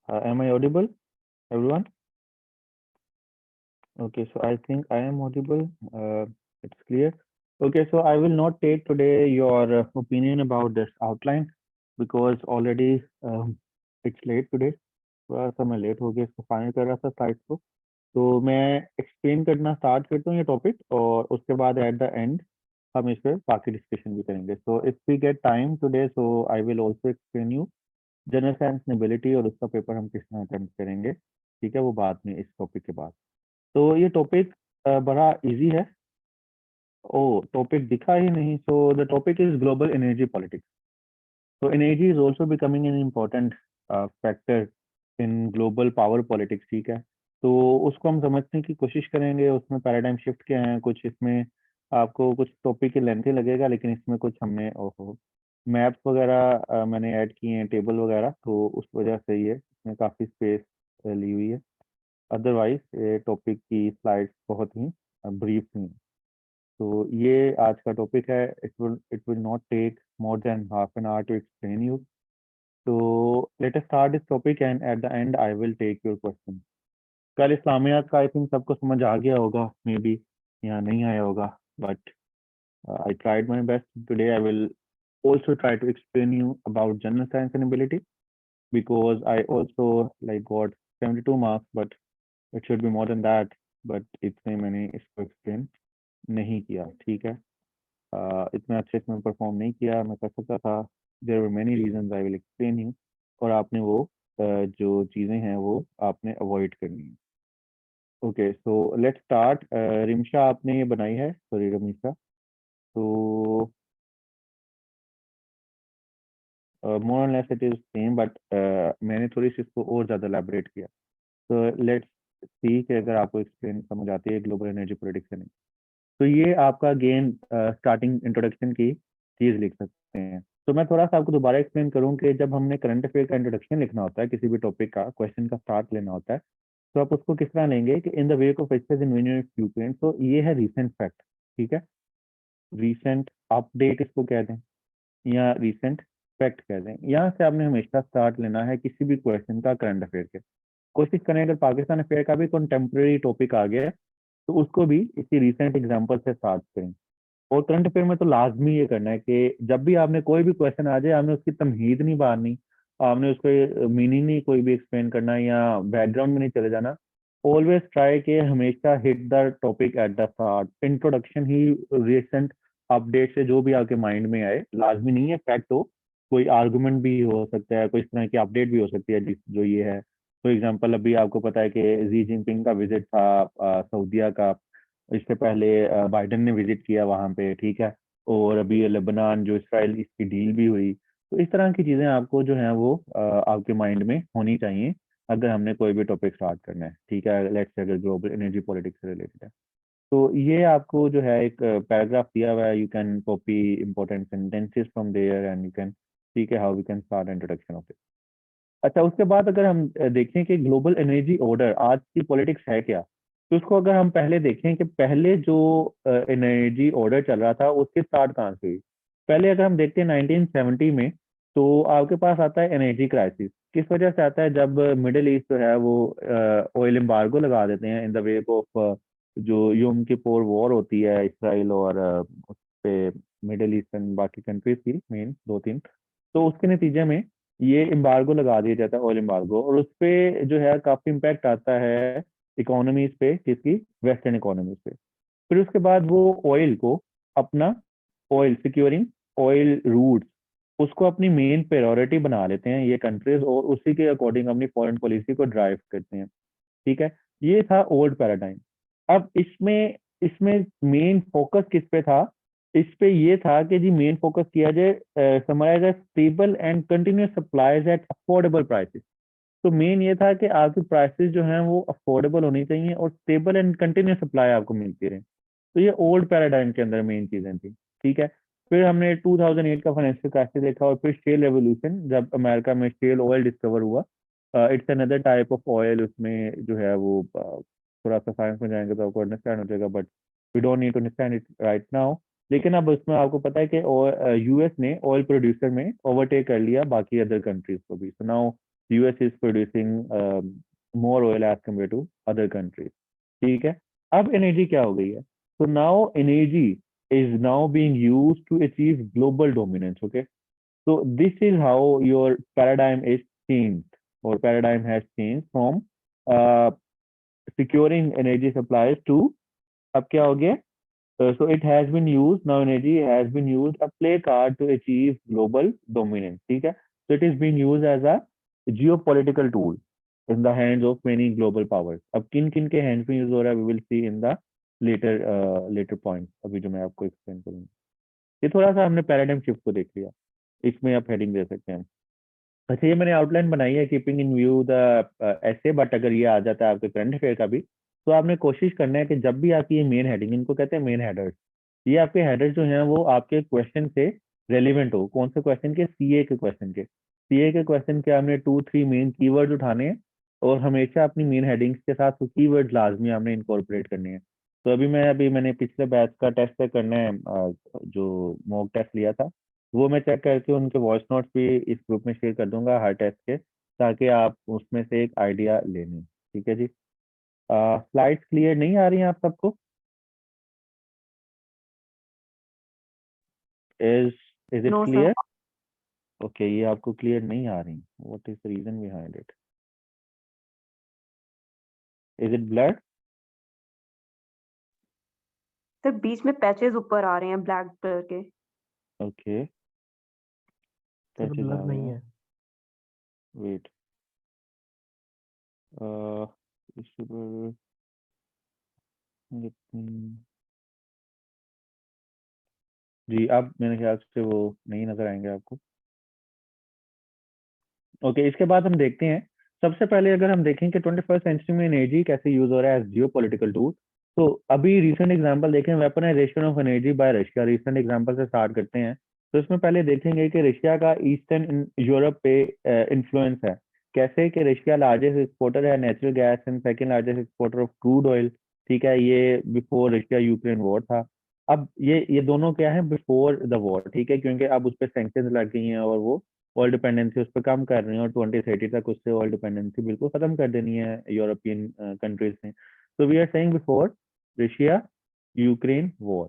Am I audible, everyone? Okay, so I think I am audible. It's clear. Okay, so I will not take today your opinion about this outline because already it's late today. थोड़ा सा मैं late हो गया इसको final कर रहा था site को। तो मैं एक्सप्लेन करना स्टार्ट करता हूँ ये टॉपिक और उसके बाद एट द एंड हम इस पर बाकी डिस्कशन भी करेंगे। So if we get time today so I will also explain you general science नेबिलिटी और उसका पेपर हम किस तरह अटेम्प्ट करेंगे। ठीक है, वो बाद में इस टॉपिक के बाद। तो ये टॉपिक बड़ा इजी है। ओ, टॉपिक दिखा ही नहीं। So the topic is global energy politics. So energy is also becoming an important factor in global power politics। ठीक है, तो उसको हम समझने की कोशिश करेंगे। उसमें पैराडाइम शिफ्ट क्या है, कुछ इसमें आपको कुछ टॉपिक के लेंथी लगेगा, लेकिन इसमें कुछ हमने ओहो मैप्स वगैरह मैंने ऐड किए हैं, टेबल वगैरह, तो उस वजह से ये इसमें काफ़ी स्पेस ली हुई है। अदरवाइज ये टॉपिक की स्लाइड्स बहुत ही ब्रीफ हैं। तो ये आज का टॉपिक है। It will not take more than half an hour to explain you. So let us start this topic and at the end I will take your question. कल इस्लामियात का आई थिंक सबको समझ आ गया होगा, मे बी या नहीं आया होगा, but I tried my best today. I will also try to explain you about general science and ability because I also like got 72 marks, but it should be more than that, but इतने मैंने इसको explain नहीं किया। ठीक है, इतना अच्छे से मैं परफॉर्म नहीं किया, मैं कर सकता था। There were many reasons, I will explain you. और आपने वो जो चीज़ें हैं वो आपने अवॉइड करनी है। Okay, so let's start. Rimsha आपने ये बनाई है, सॉरी रमीशा। तो मोर और less it is same, but मैंने थोड़ी सी इसको और ज़्यादा एलैबोरेट किया। तो लेट्स सी कि अगर आपको एक्सप्लेन समझ आती है ग्लोबल एनर्जी पॉलिटिक्स से नहीं। तो ये आपका गेन स्टार्टिंग इंट्रोडक्शन की चीज़ लिख सकते हैं। तो मैं थोड़ा सा आपको दोबारा एक्सप्लेन करूँ कि जब हमने करंट अफेयर का इंट्रोडक्शन लिखना होता है, किसी भी टॉपिक का क्वेश्चन का स्टार्ट लेना होता है, तो आप उसको किस तरह लेंगे कि in the wake of access in फ्यूक्रेंट। तो ये है रीसेंट फैक्ट। ठीक है, रीसेंट अपडेट इसको कह दें या रीसेंट फैक्ट कह दें। यहाँ से आपने हमेशा स्टार्ट लेना है किसी भी क्वेश्चन का करंट अफेयर के। कोशिश करें अगर पाकिस्तान अफेयर का भी कंटेम्प्रेरी टॉपिक आ गया है तो उसको भी इसी रीसेंट एग्जाम्पल से स्टार्ट करें। और करंट अफेयर में तो लाजमी ये करना है कि जब भी आपने कोई भी क्वेश्चन आ जाए, आपने उसकी तमहीद नहीं मारनी, आपने उसको मीनिंग नहीं कोई भी एक्सप्लेन करना या बैकग्राउंड में नहीं चले जाना। ऑलवेज ट्राई के हमेशा hit the topic at the start. Introduction he recent update से जो भी आपके माइंड में आए, लाजमी नहीं है फैक्ट हो, कोई आर्गुमेंट भी हो सकता है, कोई इस तरह की अपडेट भी हो सकती है जो ये है। फॉर एग्जाम्पल अभी आपको पता है कि जी जिनपिंग का विजिट था सऊदीया का। इससे पहले बाइडन ने विजिट किया वहां पे। ठीक है, और अभी ये लेबनान जो इसराइल इसकी डील भी हुई। तो इस तरह की चीजें आपको जो है वो आपके माइंड में होनी चाहिए अगर हमने कोई भी टॉपिक स्टार्ट करना है। ठीक है, लेट्स से अगर ग्लोबल एनर्जी पॉलिटिक्स से रिलेटेड है तो ये आपको जो है एक पैराग्राफ दिया हुआ है। You can copy important sentences from there and you can ठीक है how we can start introduction of it. अच्छा, उसके बाद अगर हम देखें कि ग्लोबल एनर्जी ऑर्डर आज की पॉलिटिक्स है क्या, तो उसको अगर हम पहले देखें कि पहले जो एनर्जी ऑर्डर चल रहा था उसकी स्टार्ट कहाँ से हुई। पहले अगर हम देखते हैं 1970 में, तो आपके पास आता है एनर्जी क्राइसिस। किस वजह से आता है, जब मिडिल ईस्ट जो है वो ऑयल एम्बार्गो लगा देते हैं इन द वेक ऑफ जो यम किपोर वॉर होती है इसराइल और उस पे मिडिल ईस्टर्न बाकी कंट्रीज की मेन दो तीन। तो उसके नतीजे में ये एम्बार्गो लगा दिया जाता है, ऑयल एम्बार्गो, और उस पे जो है काफी इम्पैक्ट आता है इकोनॉमीज पे, किसकी, वेस्टर्न इकोनॉमीज पे। फिर उसके बाद वो ऑयल को अपना ऑयल सिक्योरिंग ऑयल रूट्स उसको अपनी मेन प्रायोरिटी बना लेते हैं ये कंट्रीज, और उसी के अकॉर्डिंग अपनी फॉरेन पॉलिसी को ड्राइव करते हैं। ठीक है, ये था ओल्ड पैराडाइम। अब इसमें इसमें मेन फोकस किस पे था, इस पे ये था कि जी मेन फोकस किया जाए summarise as stable and continuous supplies at affordable prices. तो मेन ये था कि आपकी प्राइसेस जो हैं वो अफोर्डेबल होनी चाहिए और स्टेबल एंड कंटिन्यूस सप्लाई आपको मिलती रहे। तो ये ओल्ड पैराडाइम के अंदर मेन चीजें थी। ठीक है, फिर हमने 2008 का फाइनेंशियल क्राइसिस देखा और फिर शेल रेवोल्यूशन, जब अमेरिका में शेल ऑयल डिस्कवर हुआ। It's another type of oil, उसमें जो है वो थोड़ा सा साइंस में जाएंगे तो आपको अंडरस्टैंड हो जाएगा, but we don't need to understand it right now. लेकिन अब उसमें आपको पता है कि यूएस ने ऑयल प्रोड्यूसर में ओवरटेक कर लिया बाकी अदर कंट्रीज को भी। So now US is producing more oil as compared to other countries. ठीक है, अब एनर्जी क्या हो गई है? तो now energy is now being used to achieve global dominance. Okay, so this is how your paradigm is changed, or paradigm has changed from uh, securing energy supplies to, अब क्या हो गया? So it has been used, now energy has been used a play card to achieve global dominance. ठीक है, so it is being used as a geopolitical tool in the hands of many global powers. अब किन किन के hands में use हो रहा है, we will see in the later points, अभी जो मैं आपको एक्सप्लेन करूंगा। ये थोड़ा सा हमने पैराडाइम शिफ्ट को देख लिया, इसमें आप हेडिंग दे सकते हैं। अच्छा, ये मैंने आउटलाइन बनाई है कीपिंग इन व्यू द ऐसे, बट अगर ये आ जाता है आपके करंट अफेयर का भी, तो आपने कोशिश करना है कि जब भी आपकी ये मेन हेडिंग, इनको कहते हैं मेन हेडर्स, ये आपके हेडर्स जो हैं वो आपके क्वेश्चन से रेलिवेंट हो। कौन से क्वेश्चन के? सीए के क्वेश्चन के। सीए के क्वेश्चन के हमने 2-3 मेन कीवर्ड उठाने हैं, और हमेशा अपनी मेन हेडिंग्स के साथ वो कीवर्ड लाजमी हमने इनकॉर्पोरेट करने हैं। तो मैंने पिछले बैच का टेस्ट करना है, जो मॉक टेस्ट लिया था, वो मैं चेक करके उनके वॉइस नोट्स भी इस ग्रुप में शेयर कर दूंगा हर टेस्ट के, ताकि आप उसमें से एक आइडिया ले लें। ठीक है जी। स्लाइड्स क्लियर नहीं आ रही हैं आप सबको? Is is it no sir. Clear? Okay, ये आपको क्लियर नहीं आ रही, what is the reason behind it? Is it blood? Sir बीच में पैचेस ऊपर आ रहे हैं ब्लैक कलर के। ओके, सर पैचेस आ ब्लर रहे नहीं हैं, है। वेट। इस पर जी, अब मेरे ख्याल से वो नहीं नजर आएंगे आपको। ओके, इसके बाद हम देखते हैं, सबसे पहले अगर हम देखें कि 21st सेंचुरी में एनर्जी कैसे यूज हो रहा है एज जियो पॉलिटिकल टूल, तो अभी रिसेंट एग्जांपल देखें, weaponisation of energy by Russia, recent example से स्टार्ट करते हैं। तो इसमें पहले देखेंगे कि रशिया का ईस्टर्न यूरोप पे इन्फ्लुएंस है कैसे, कि रशिया लार्जेस्ट एक्सपोर्टर है natural gas and second largest exporter of crude oil. ठीक है, ये बिफोर रशिया यूक्रेन वॉर था। अब ये दोनों क्या है? Before the war. ठीक है, क्योंकि अब उस पर सैंक्शंस लग गई हैं और वो ऑयल डिपेंडेंसी उस पर कम कर रहे हैं, और 2030 तक उससे ऑयल डिपेंडेंसी बिल्कुल खत्म कर देनी है यूरोपियन कंट्रीज ने। तो we are saying before Russia Ukraine war,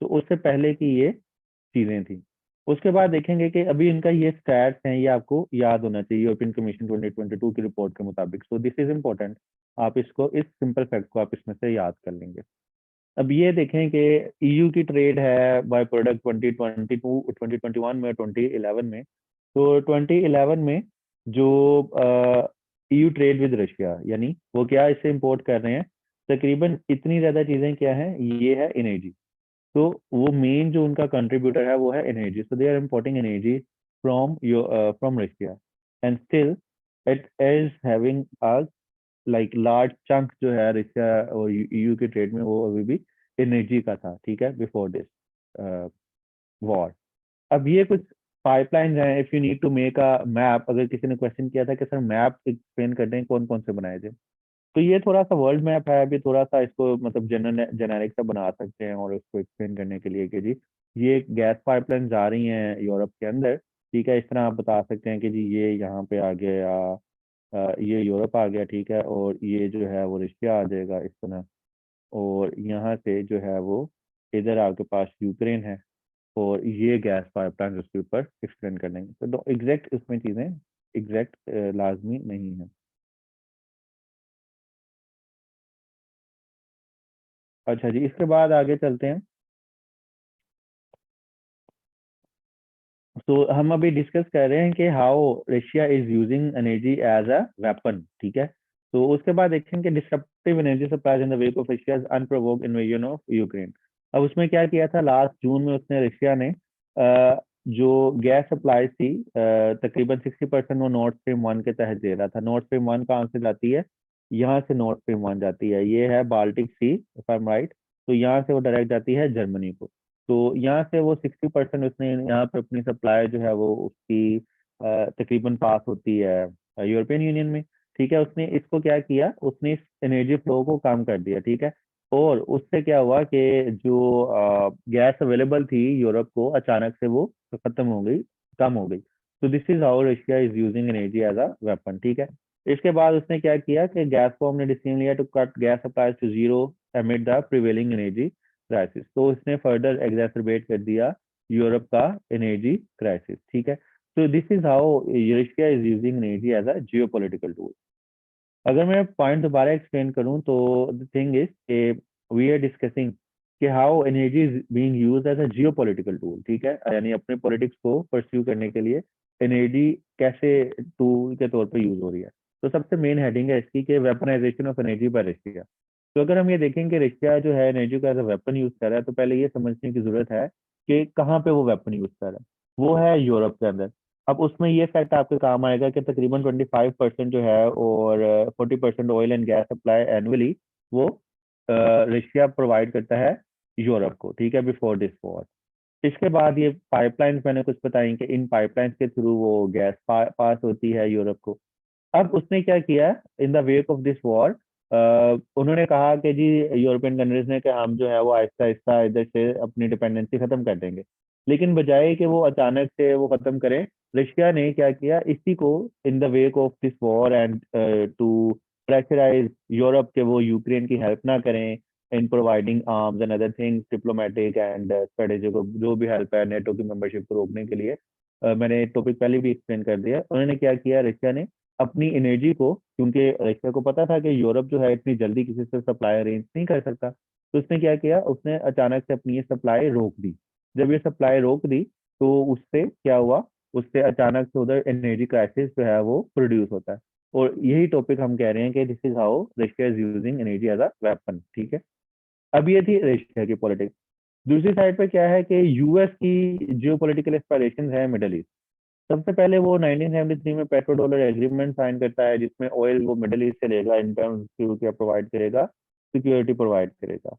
तो उससे पहले की ये चीजें थी। उसके बाद देखेंगे कि अभी इनका ये स्टैट्स हैं, ये आपको याद होना चाहिए यूरोपियन कमीशन 2022 की रिपोर्ट के मुताबिक। सो दिस इज इम्पोर्टेंट, आप इसको, इस सिंपल फैक्ट को आप इसमें से याद कर लेंगे। अब ये देखें कि ईयू की ट्रेड है बाय प्रोडक्ट 2022 2021 में, 2011 में। तो 2011 में जो ईयू ट्रेड विद रशिया, यानी वो क्या इससे इंपोर्ट कर रहे हैं, तकरीबन इतनी ज्यादा चीजें क्या है, ये है एनर्जी। तो वो मेन जो उनका कंट्रीब्यूटर है वो है energy, so they are importing energy from Russia, and still it is having a like large chunk जो है रशिया और ईयू के ट्रेड में, वो अभी भी एनर्जी का था। ठीक है, बिफोर दिस वॉर। अब ये कुछ पाइपलाइन हैं, if you need to make a map, अगर किसी ने क्वेश्चन किया था कि सर मैप एक्सप्लेन कर दें कौन कौन से बनाए थे, तो ये थोड़ा सा वर्ल्ड मैप है, अभी थोड़ा सा इसको मतलब जेनेरिक सा बना सकते हैं, और इसको एक्सप्लेन करने के लिए कि जी ये गैस पाइपलाइन जा रही हैं यूरोप के अंदर। ठीक है, इस तरह आप बता सकते हैं कि जी ये यहाँ पे आ गया, ये यूरोप आ गया। ठीक है, और ये जो है वो रशिया आ जाएगा इस तरह, और यहाँ से जो है वो इधर आपके पास यूक्रेन है, और ये गैस पाइपलाइन उसके ऊपर एक्सप्लेन कर देंगे। तो एग्जैक्ट इसमें चीज़ें एग्जैक्ट लाजमी नहीं है। अच्छा जी, इसके बाद आगे चलते हैं। तो हम अभी डिस्कस कर रहे हैं कि how Russia is using energy as a weapon. ठीक है, तो उसके बाद देखेंगे disruptive energy supplies in the wake of Russia's unprovoked invasion of Ukraine. अब उसमें क्या किया था, लास्ट जून में उसने, रशिया ने जो गैस सप्लाई थी, तकरीबन 60% वो नॉर्थ स्ट्रीम 1 के तहत दे रहा था। नॉर्थ स्ट्रीम 1 कहाँ से जाती है? यहाँ से नॉर्थ स्ट्रीम 1 जाती है, ये है Baltic Sea, if I am right. तो यहाँ से वो डायरेक्ट जाती है जर्मनी को। तो यहाँ से वो 60% उसने यहाँ पे अपनी सप्लाई जो है वो उसकी तकरीबन पास होती है यूरोपियन यूनियन में। ठीक है, उसने इसको क्या किया, उसने इस एनर्जी फ्लो को कम कर दिया। ठीक है, और उससे क्या हुआ कि जो गैस अवेलेबल थी यूरोप को, अचानक से वो खत्म हो गई, कम हो गई। तो this is how Russia is using energy as a weapon, ठीक है। इसके बाद उसने क्या किया कि गैसकॉम ने डिसीजन लिया to cut gas supplies to zero amid the prevailing energy crisis. तो इसने फर्दर एग्जैसरबेट कर दिया यूरोप का एनर्जी क्राइसिस, ठीक है। तो this is how Russia is using energy as a geopolitical tool. अगर मैं पॉइंट दोबारा एक्सप्लेन करूं तो the thing is we are discussing कि how energy is being used as a geopolitical tool, ठीक है, यानी अपने पॉलिटिक्स को परस्यू करने के लिए एनर्जी कैसे टूल के तौर पे यूज हो रही है। तो सबसे मेन हेडिंग है इसकी कि weaponisation of energy by Russia. तो अगर हम ये देखें कि रशिया जो है एनर्जी को एज अ वेपन यूज कर रहा है, तो पहले ये समझने की जरूरत है कि कहाँ पे वो वेपन यूज कर रहा है। वो है यूरोप के अंदर। अब उसमें ये फैक्ट आपके काम आएगा कि तकरीबन 25% जो है और 40% oil and gas supply annually वो रशिया प्रोवाइड करता है यूरोप को, ठीक है, बिफोर दिस वॉर। इसके बाद ये पाइपलाइंस मैंने कुछ बताई कि इन पाइपलाइंस के थ्रू वो गैस पास होती है यूरोप को। अब उसने क्या किया इन the wake of this war, उन्होंने कहा कि जी यूरोपियन कंट्रीज ने कि हम जो है वो आहिस्ता आहिस्ता इधर से अपनी डिपेंडेंसी खत्म कर देंगे। लेकिन बजाय कि वो अचानक से वो खत्म करें, रशिया ने क्या किया इसी को in the wake of this war and to pressurise Europe के वो यूक्रेन की हेल्प ना करें in providing arms and other things, diplomatic and strategic जो भी हेल्प है नेटो की मेंबरशिप को रोकने के लिए। मैंने टॉपिक पहले भी एक्सप्लेन कर दिया। उन्होंने क्या किया रशिया ने अपनी एनर्जी को, क्योंकि रशिया को पता था कि यूरोप जो है इतनी जल्दी किसी से सप्लाई अरेंज नहीं कर सकता, तो उसने क्या किया उसने अचानक से अपनी ये सप्लाई रोक दी। जब ये सप्लाई रोक दी तो उससे क्या हुआ, उससे अचानक से उधर एनर्जी क्राइसिस जो है वो प्रोड्यूस होता है। और यही टॉपिक हम कह रहे हैं कि this is how Russia is using energy as a weapon, ठीक है। अब ये थी रशिया की पॉलिटिक्स। दूसरी साइड पे क्या है कि यूएस की जियो पोलिटिकल एस्पायरेशन है मिडल ईस्ट। सबसे पहले वो 1973 में पेट्रो डॉलर एग्रीमेंट साइन करता है जिसमें ऑयल वो मिडिल ईस्ट से लेगा, इन टर्म्स क्या प्रोवाइड करेगा, सिक्योरिटी प्रोवाइड करेगा।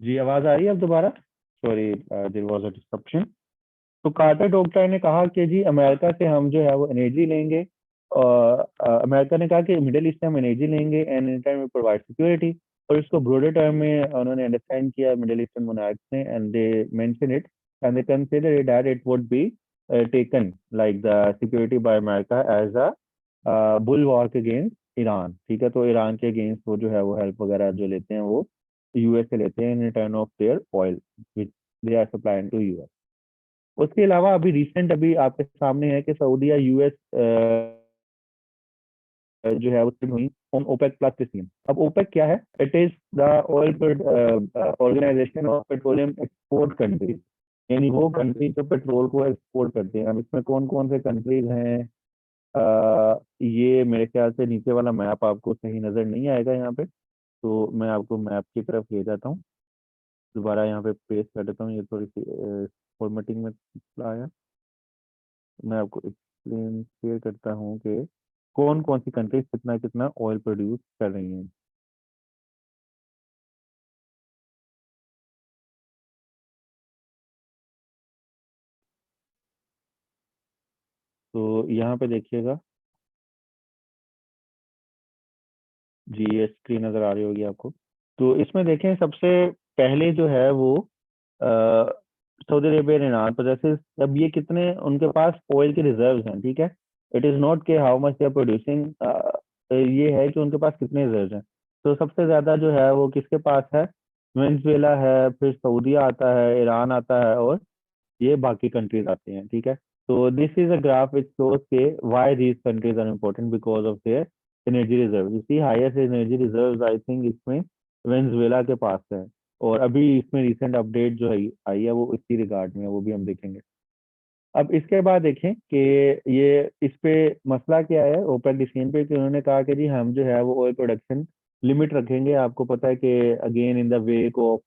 जी आवाज आ रही है अब दोबारा? Sorry, there was a disruption. तो कार्टर डॉक्टर ने कहा कि जी अमेरिका से हम जो है वो एनर्जी लेंगे, और अमेरिका ने कहा कि मिडिल ईस्ट से हम एनर्जी लेंगे and in time provide security. और इसको ब्रॉडर टर्म में उन्होंने अंडरस्टैंड किया मिडिल ईस्टर्न मोनार्क्स ने, and they mention it and they consider it that it would be taken like the security by America as a bulwark against Iran, ठीक है। तो Iran के अगेंस्ट वो जो है वो हेल्प वगैरह जो लेते हैं वो यूएस से लेते हैं in return of their oil which they are supplying to US. उसके अलावा अभी रिसेंट अभी आपके सामने है कि सऊदीया यूएस जो है वो हुई ऑन ओपेक प्लस 15। अब ओपेक क्या है? It is the oil organization of petroleum export countries, यानी वो कंट्री जो पेट्रोल को एक्सपोर्ट करते हैं। अब इसमें कौन कौन से कंट्रीज हैं, ये मेरे ख्याल से नीचे वाला मैप आपको सही नजर नहीं आएगा यहाँ पे, तो मैं आपको मैप की तरफ ले जाता हूँ। दोबारा यहाँ पे पेस्ट कर देता हूँ, ये थोड़ी सी फॉर्मेटिंग में आया। मैं आपको एक्सप्लेन शेयर करता हूँ कि कौन कौन सी कंट्रीज कितना कितना ऑयल प्रोड्यूस कर रही हैं। तो यहाँ पे देखिएगा जी, ये स्क्रीन नजर आ रही होगी आपको। तो इसमें देखें सबसे पहले जो है वो Saudi Arabia and Iran possesses, अब ये कितने उनके पास ऑयल के रिजर्व्स हैं, ठीक है। इट इज नॉट के how much they are producing, ये है कि उनके पास कितने रिजर्व्स हैं। तो सबसे ज्यादा जो है वो किसके पास है? वेनेजुएला है, फिर सऊदीया आता है, ईरान आता है, और ये बाकी कंट्रीज आती हैं, ठीक है। तो this is a graph which shows के why these countries are important because of their energy reserve. इसी highest energy reserve I think इसमें वेनेजुएला के पास है। और अभी इसमें रिसेंट अपडेट जो है आई है वो इसी रिगार्ड में है, वो भी हम देखेंगे। अब इसके बाद देखें कि ये इस पे मसला क्या है ओपेक डिसीजन पे, कि उन्होंने कहा कि जी हम जो है वो ऑयल प्रोडक्शन लिमिट रखेंगे। आपको पता है कि again in the wake of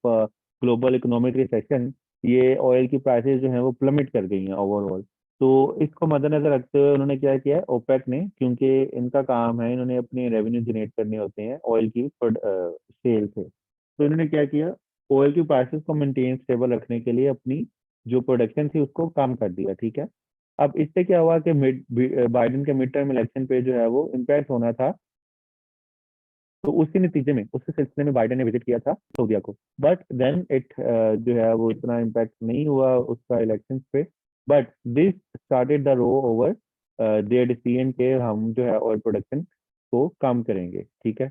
global economic recession ये ऑयल की प्राइसेस जो है वो प्लमिट कर गई हैं ओवरऑल। तो इसको मद्देनजर रखते हुए उन्होंने क्या किया, ओपेक ने, क्योंकि इनका काम है, इन्होंने अपने रेवेन्यू जनरेट करने होते हैं ऑयल की सेल से, तो इन्होंने क्या किया, ऑयल की प्राइसेस को मेंटेन स्टेबल रखने के लिए अपनी जो प्रोडक्शन थी उसको कम कर दिया। ठीक है। अब इससे क्या हुआ कि बाइडेन के मिड टर्म इलेक्शन पे जो है वो इम्पैक्ट होना था, तो उसी नतीजे में उसी सिलसिले में बाइडेन ने विजिट किया था सऊदीया को। बट देन इट जो है वो इतना इम्पैक्ट नहीं हुआ उसका इलेक्शन पे। But this started the row over their decision के हम जो है ऑयल प्रोडक्शन को कम करेंगे। ठीक है।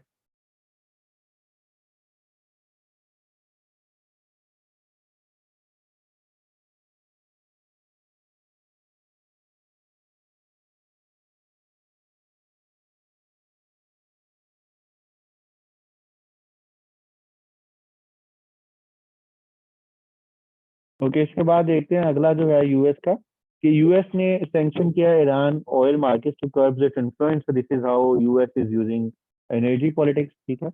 ओके, इसके बाद देखते हैं अगला जो है यूएस का, कि यूएस ने सैंक्शन किया Iran oil market to curb its influence. This is how US is using energy politics. ठीक है।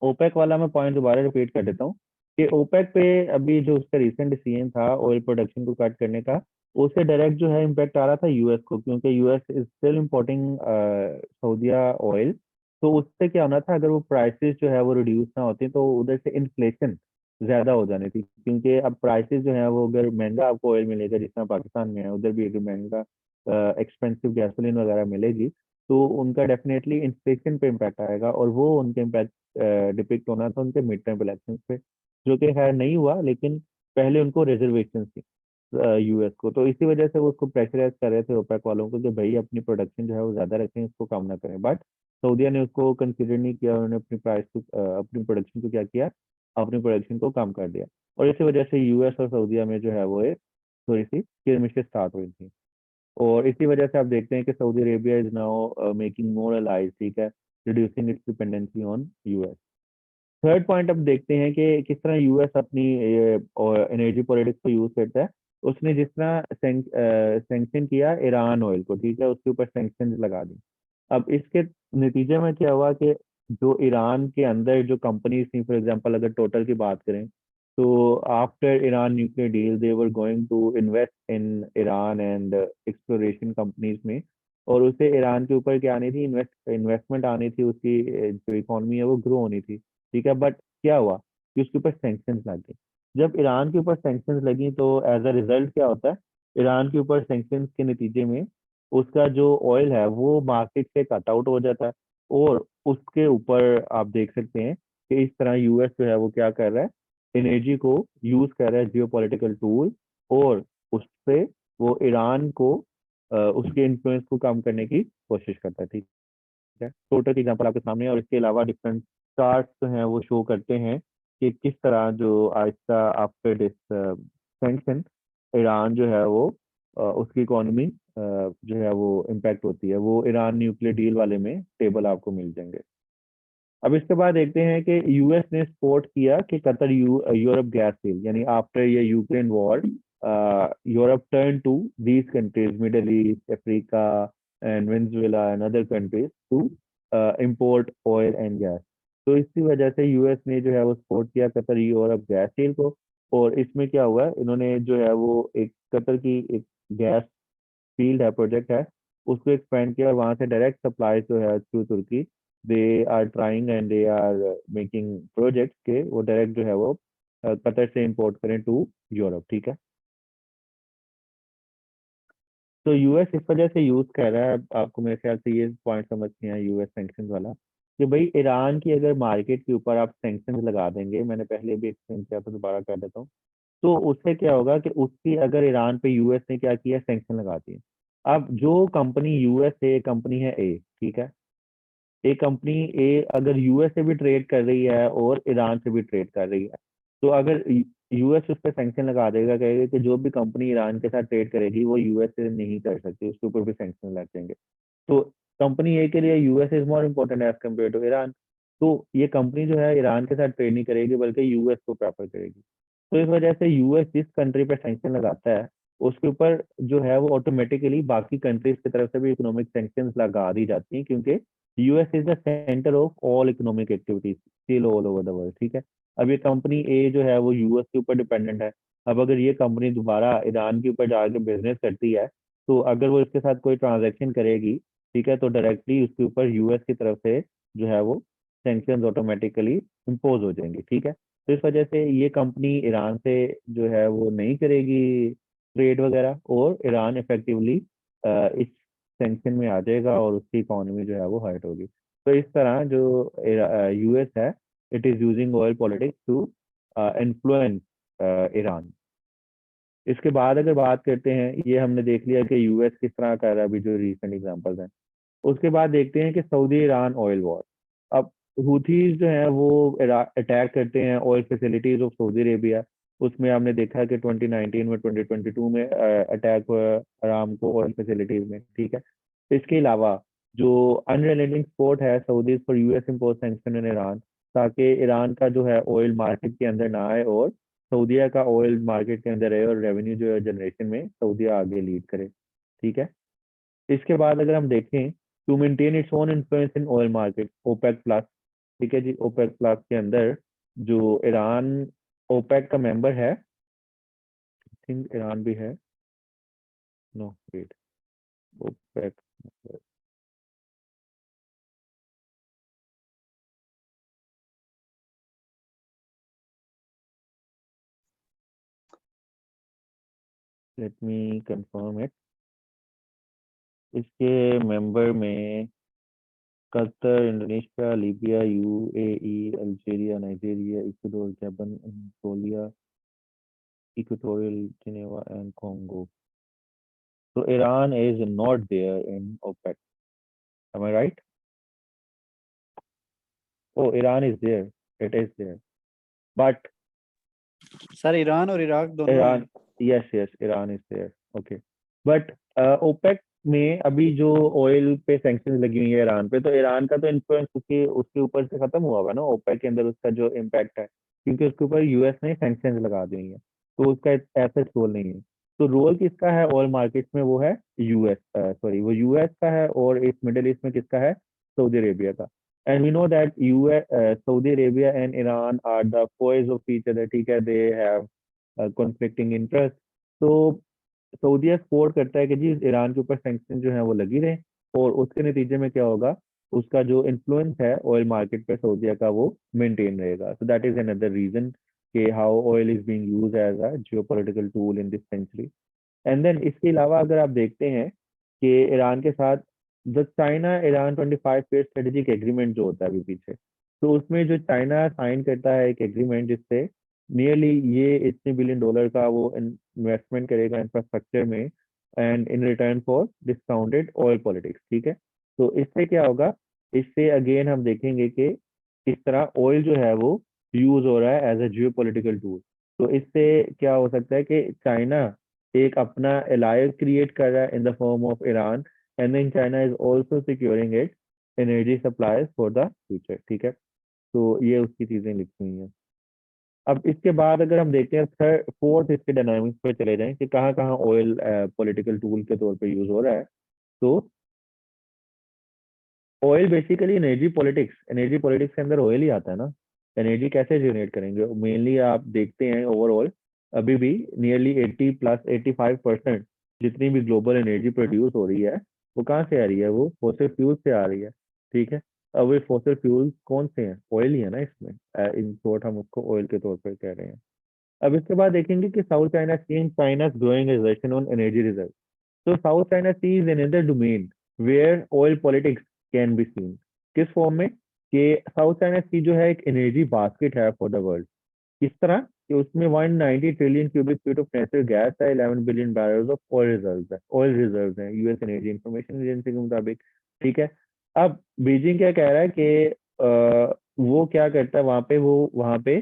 ओपेक वाला मैं पॉइंट दोबारा रिपीट कर देता हूँ कि ओपेक पे अभी जो उसका रिसेंट डिसीजन था ऑयल प्रोडक्शन को कट करने का, उससे डायरेक्ट जो है इम्पैक्ट आ रहा था यूएस को, क्योंकि US is still importing Saudi oil. तो उससे क्या होना था, अगर वो प्राइसेस जो है वो रिड्यूस ना होती तो उधर से इन्फ्लेशन ज्यादा हो जानी थी, क्योंकि अब प्राइसेस जो है वो अगर महंगा आपको ऑयल मिलेगा जितना पाकिस्तान में है, उधर भी अगर महंगा एक्सपेंसिव गैसोलीन वगैरह मिलेगी, तो उनका डेफिनेटली इन्फ्लेशन पे इम्पैक्ट आएगा, और वो उनके इम्पैक्ट डिपिक्ट होना था उनके मिड टर्म इलेक्शन पे, जो कि खैर नहीं हुआ, लेकिन पहले उनको रिजर्वेशन थी यूएस को, तो इसी वजह से वो उसको प्रेशराइज कर रहे थे ओपेक वालों को कि भाई अपनी प्रोडक्शन जो है वो ज्यादा रखें, इसको कम ना करें। बट सऊदीया ने उसको कंसिडर नहीं किया, उन्होंने अपनी प्राइस को अपनी प्रोडक्शन को क्या किया, अपनी प्रोडक्शन को कम कर दिया, और इसी वजह से यूएस और सऊदीया में जो है वो एक थोड़ी सी skirmishes स्टार्ट हुई थी। और इसी वजह से आप देखते हैं कि Saudi Arabia is now making more allies. ठीक है। Reducing its dependency on US. Third point अब देखते हैं कि किस तरह यूएस अपनी एनर्जी पॉलिटिक्स को यूज करता है। उसने जिस तरह सैंक्शन किया ईरान ऑयल को, ठीक है, उसके ऊपर सैंक्शन लगा दी। अब इसके नतीजे में क्या हुआ कि जो ईरान के अंदर जो कंपनीज थी, फॉर एग्जांपल अगर टोटल की बात करें, तो after Iran nuclear deal they were going to invest in Iran and exploration companies में, और उसे ईरान के ऊपर क्या आनी थी, इन्वेस्टमेंट आनी थी, उसकी जो इकोनॉमी है वो ग्रो होनी थी। ठीक है। बट क्या हुआ कि उसके ऊपर सैंक्शंस लग गए। जब ईरान के ऊपर सैंक्शंस लगी तो एज अ रिजल्ट क्या होता है, ईरान के ऊपर सैंक्शंस के नतीजे में उसका जो ऑयल है वो मार्केट से कट आउट हो जाता है, और उसके ऊपर आप देख सकते हैं कि इस तरह यूएस जो है वो क्या कर रहा है, एनर्जी को यूज कर रहा है जियो पॉलिटिकल टूल, और उससे वो ईरान को उसके इन्फ्लुएंस को कम करने की कोशिश करता है। ठीक है। टोटल एग्जांपल आपके सामने है, और इसके अलावा डिफरेंट चार्ट्स जो हैं वो शो करते हैं कि किस तरह जो आहिस्ता आफ्टर दिस सैंक्शन ईरान जो है वो उसकी इकोनॉमी जो है वो इम्पैक्ट होती है। वो ईरान न्यूक्लियर डील वाले में टेबल आपको मिल जाएंगे। अब इसके बाद देखते हैं कि यूएस ने सपोर्ट किया कि कतर यूरोप गैस डील, यानी आफ्टर ये Ukraine war Europe turn to these countries, Middle East, Africa and Venezuela and other countries to import oil and gas. तो इसी वजह से यूएस ने जो है वो सपोर्ट किया कतर यूरोप गैस डील को, और इसमें क्या हुआ, इन्होंने जो है वो एक कतर की एक गैस फील्ड है, प्रोजेक्ट है, उसको एक्सपेंड किया, और वहां से डायरेक्ट सप्लाई जो है through Turkey they are trying and they are making project के वो डायरेक्ट जो है वो कतर से इंपोर्ट करें टू यूरोप। ठीक है। तो यूएस इस वजह से यूज कर रहा है, आपको मेरे ख्याल से ये पॉइंट समझ नहीं आया यूएस सैंक्शन वाला, कि भाई ईरान की अगर मार्केट के ऊपर आप सैंक्शन लगा देंगे, मैंने पहले भी एक्सप्लेन किया था, दोबारा कर देता हूँ, तो उससे क्या होगा कि उसकी अगर ईरान पे यूएस ने क्या किया, सैंक्शन लगा दिए। अब जो कंपनी यूएस से कंपनी है ए, ठीक है, एक कंपनी ए अगर यूएस से भी ट्रेड कर रही है और ईरान से भी ट्रेड कर रही है, तो अगर यूएस उस पर सैंक्शन लगा देगा, कहेगा कि जो भी कंपनी ईरान के साथ ट्रेड करेगी वो यूएस से नहीं कर सकती, उसके ऊपर भी सैंक्शन लग जाएंगे। तो कंपनी ए के लिए US is more important as compared to Iran. तो ये कंपनी जो है ईरान के साथ ट्रेड नहीं करेगी, बल्कि यूएस को प्रेफर करेगी। तो इस वजह से यूएस जिस कंट्री पे सैंक्शन लगाता है उसके ऊपर जो है वो ऑटोमेटिकली बाकी कंट्रीज की तरफ से भी इकोनॉमिक सैंक्शंस लगा दी जाती हैं, क्योंकि US is the centre of all economic activities still all over the world. ठीक है, अब ये कंपनी ए जो है वो यूएस के ऊपर डिपेंडेंट है। अब अगर ये कंपनी दोबारा ईरान के ऊपर जाके बिजनेस करती है, तो अगर वो इसके साथ कोई ट्रांजैक्शन करेगी, ठीक है, तो डायरेक्टली उसके ऊपर यूएस की तरफ से जो है वो सैंक्शंस ऑटोमेटिकली इम्पोज हो जाएंगे। ठीक है, तो इस वजह से ये कंपनी ईरान से जो है वो नहीं करेगी ट्रेड वगैरह, और ईरान इफेक्टिवली इस सैंक्शन में आ जाएगा और उसकी इकोनॉमी जो है वो हर्ट होगी। तो इस तरह जो यूएस है, it is using oil politics to influence Iran. इसके बाद अगर बात करते हैं, ये हमने देख लिया कि यूएस किस तरह कर रहा है, अभी जो रिसेंट एग्जांपल्स हैं। उसके बाद देखते हैं कि सऊदी ईरान ऑयल वॉर। अब हुथीज जो है वो अटैक करते हैं oil facilities of Saudi Arabia. उसमें हमने देखा है कि 2019 में 2022 में अटैक हुआ अरामको ऑयल फैसिलिटीज में। ठीक है, इसके अलावा जो अनरिलेटिंग सपोर्ट है Saudis for US impose sanction in Iran, ताकि ईरान का जो है ऑयल मार्केट के अंदर ना आए और सऊदीया का ऑयल मार्केट के अंदर रहे, और रेवेन्यू जो है जनरेशन में सऊदीया आगे लीड करे। ठीक है, इसके बाद अगर हम देखें, to maintain its own influence in oil market, OPEC plus. ठीक है जी, ओपेक प्लस के अंदर जो ईरान ओपेक का मेंबर है, थिंक ईरान भी है, no wait, OPEC, let me confirm it. इसके मेंबर में Qatar, Indonesia, Libya, UAE, Algeria, Nigeria, Ecuador, Gabon, Angola, Equatorial Geneva and Congo. So Iran is not there in OPEC. Am I right? Oh, Iran is there. It is there. But sir Iran और Iraq दोनों हैं। Iran, yes, Iran is there. Okay. But OPEC में अभी जो oil पे sanction लगी हुई है ईरान पे, तो ईरान का तो इन्फ्लुएंस उसके उसके ऊपर से खत्म हुआ हुआ ना, ओपेक के अंदर उसका जो इम्पैक्ट है, क्योंकि उसके ऊपर यूएस ने सैंक्शन लगा दी हुई है, तो उसका ऐसा रोल नहीं है। तो रोल किसका है ऑयल मार्केट में, वो है यूएस, सॉरी वो यूएस का है, और इस मिडिल ईस्ट में किसका है, सऊदी अरेबिया का। And we know that US, Saudi Arabia and Iran are the foes of each other. ठीक है, दे हैव कॉन्फ्लिक्टिंग इंटरेस्ट। तो सऊदीया सपोर्ट करता है कि जी ईरान के ऊपर सैंक्शन जो है वो लगी रहे, और उसके नतीजे में क्या होगा, उसका जो इन्फ्लुएंस है ऑयल मार्केट पे सऊदीया का वो मेंटेन रहेगा। So that is another reason कि how oil is being used as a geopolitical tool in this century. And then इसके अलावा अगर आप देखते हैं कि ईरान के साथ the China Iran 25 year strategic agreement जो होता है अभी पीछे, तो उसमें जो चाइना साइन करता है एक एग्रीमेंट, जिससे नियरली ये इतने बिलियन डॉलर का वो इन्वेस्टमेंट करेगा इंफ्रास्ट्रक्चर में, and in return for discounted oil politics. ठीक है, तो इससे क्या होगा, इससे अगेन हम देखेंगे कि किस तरह ऑयल जो है वो यूज हो रहा है as a geopolitical tool. तो इससे क्या हो सकता है कि चाइना एक अपना एलाय क्रिएट कर रहा है in the form of Iran, and then China is also securing it energy supplies for the future. ठीक है, तो ये उसकी चीजें लिखी हुई हैं। अब इसके बाद अगर हम देखते हैं थर्ड फोर्थ इसके डायनामिक्स पे चले जाएं कि कहाँ कहाँ ऑयल पॉलिटिकल टूल के तौर पे यूज हो रहा है, तो ऑयल बेसिकली एनर्जी पॉलिटिक्स के अंदर ऑयल ही आता है ना। एनर्जी कैसे जनरेट करेंगे, मेनली आप देखते हैं ओवरऑल अभी भी नियरली 85% जितनी भी ग्लोबल एनर्जी प्रोड्यूस हो रही है, वो कहाँ से आ रही है, वो फॉसिल फ्यूल से आ रही है। ठीक है, अब ये फॉसिल फ्यूल कौन से हैं, ऑयल ही है ना इसमें, इन शॉर्ट हम उसको ऑयल के तौर पर कह रहे हैं। अब इसके बाद देखेंगे कि South China Sea, China's growing aggression on energy reserves. So South China Sea is another domain where oil politics can be seen. किस फॉर्म में, कि साउथ चाइना सी जो है एक एनर्जी बास्केट है फॉर द वर्ल्ड। किस तरह कि उसमें 190 trillion cubic feet of natural gas है, 11 billion barrels of oil reserves हैं यूएस एनर्जी इंफॉर्मेशन एजेंसी के मुताबिक। ठीक है, अब बीजिंग क्या कह रहा है कि वो क्या करता है वहाँ पे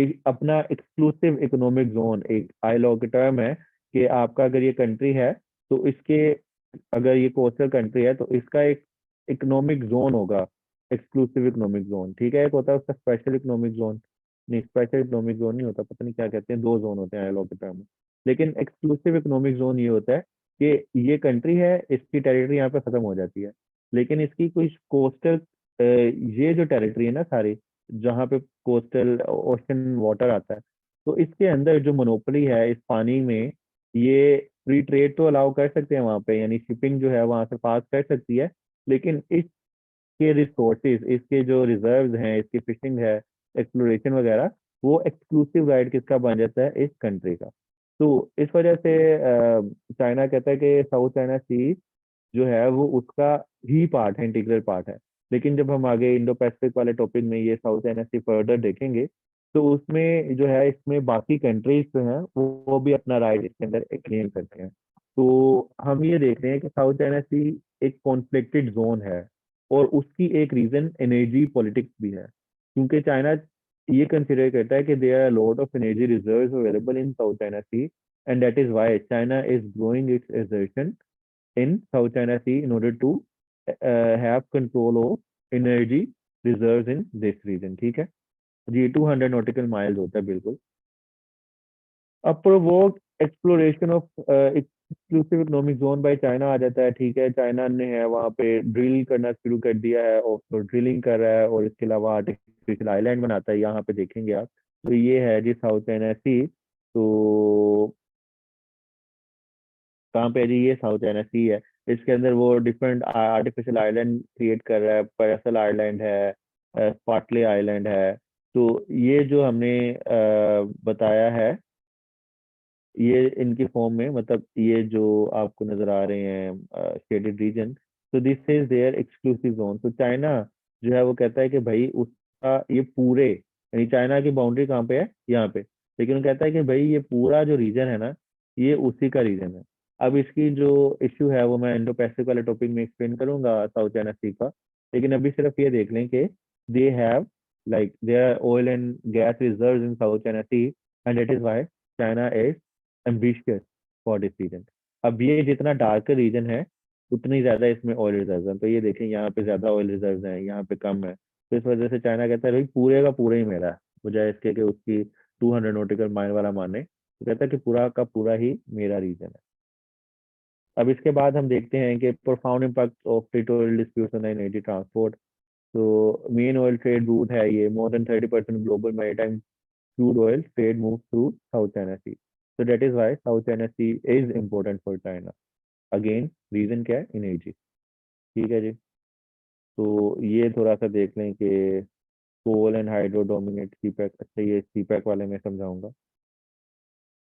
एक अपना एक्सक्लूसिव इकोनॉमिक जोन, एक आईलॉ का टर्म है कि आपका अगर ये कंट्री है, तो इसके अगर ये कोस्टल कंट्री है तो इसका एक इकोनॉमिक जोन होगा, एक्सक्लूसिव इकोनॉमिक जोन। ठीक है, एक होता है उसका स्पेशल इकोनॉमिक जोन। नहीं स्पेशल इकोनॉमिक जोन नहीं होता, पता नहीं क्या कहते हैं, 2 जोन होते हैं ILO के टर्म में। लेकिन एक्सक्लूसिव इकोनॉमिक जोन ये होता है कि ये कंट्री है, इसकी टेरिटरी यहाँ पे खत्म हो जाती है, लेकिन इसकी कुछ कोस्टल, ये जो टेरिटरी है ना सारी, जहाँ पे कोस्टल ओशन वाटर आता है, तो इसके अंदर जो मोनोपोली है इस पानी में, ये फ्री ट्रेड तो अलाउ कर सकते हैं वहाँ पे, यानी शिपिंग जो है वहाँ से पास कर सकती है, लेकिन इसके रिसोर्सेज, इसके जो रिजर्व्स हैं, इसकी फिशिंग है, एक्सप्लोरेशन वगैरह, वो एक्सक्लूसिव राइट किसका बन जाता है, इस कंट्री का। तो इस वजह से चाइना कहता है कि साउथ चाइना सी जो है वो उसका ही पार्ट है, इंटीग्रल पार्ट है। लेकिन जब हम आगे इंडो पैसिफिक वाले टॉपिक में ये साउथ चाइना सी फर्दर देखेंगे, तो उसमें जो है इसमें बाकी कंट्रीज जो हैं वो भी अपना राइट इसके अंदर क्लेम करते हैं। तो हम ये देख रहे हैं कि साउथ चाइना सी एक कॉन्फ्लिक्टेड जोन है, और उसकी एक रीजन एनर्जी पॉलिटिक्स भी है, क्योंकि चाइना ये कंसिडर करता है कि there are lot of energy reserves available in South China Sea, and that is why China is growing its assertion in South China Sea in order to have control of energy reserves in this region। ठीक है जी, 200 nautical miles होता है बिल्कुल। अब provoke exploration of exclusive economic zone by China आ जाता है। ठीक है, चाइना ने है वहाँ पे ड्रिल करना शुरू कर दिया है, और ड्रिलिंग कर रहा है, और इसके अलावा आर्टिफिशियल आइलैंड बनाता है, यहाँ पे देखेंगे आप। तो ये है जी साउथ चाइना सी। तो कहाँ पे है जी, ये साउथ चाइना सी है। इसके अंदर वो डिफरेंट आर्टिफिशियल आइलैंड क्रिएट कर रहा है, पैरासल आइलैंड है, स्पार्टले आइलैंड है। तो ये जो हमने बताया है, ये इनकी फॉर्म में, मतलब ये जो आपको नजर आ रहे हैं शेडेड रीजन, तो this is their exclusive zone. तो चाइना जो है वो कहता है कि भाई उसका ये पूरे, यानी चाइना की बाउंड्री कहाँ पे है, यहाँ पे, लेकिन वो कहता है कि भाई ये पूरा जो रीजन है ना, ये उसी का रीजन है। अब इसकी जो इश्यू है वो मैं इंडो पैसिफिक वाले टॉपिक में एक्सप्लेन करूंगा साउथ चाइना सी का, लेकिन अभी सिर्फ ये देख लें कि they have like there are oil and gas reserves in South China Sea, and that is why China is ambitious for this region। अब ये जितना डार्कर रीजन है, उतनी ज्यादा इसमें ऑयल रिजर्व है। तो ये देखें, यहाँ पे ज्यादा ऑयल रिजर्व हैं, यहाँ पे कम है। तो इस वजह से चाइना कहता है भाई पूरे का पूरा ही मेरा है, बजाय इसके कि उसकी 200 नॉटिकल माइल वाला माने, तो कहता है कि पूरा का पूरा ही मेरा रीजन है। अब इसके बाद हम देखते हैं कि profound impact of territorial disputes on energy transport. तो मेन ऑयल ट्रेड रूट है ये, more than 30% global maritime crude oil trade moves through South China Sea. So that is why South China Sea is important for China। Again, reason क्या है, energy। ठीक है जी। तो ये थोड़ा सा देख लें कि coal and hydro dominate CPEC. अच्छा, ये सीपैक वाले में समझाऊंगा।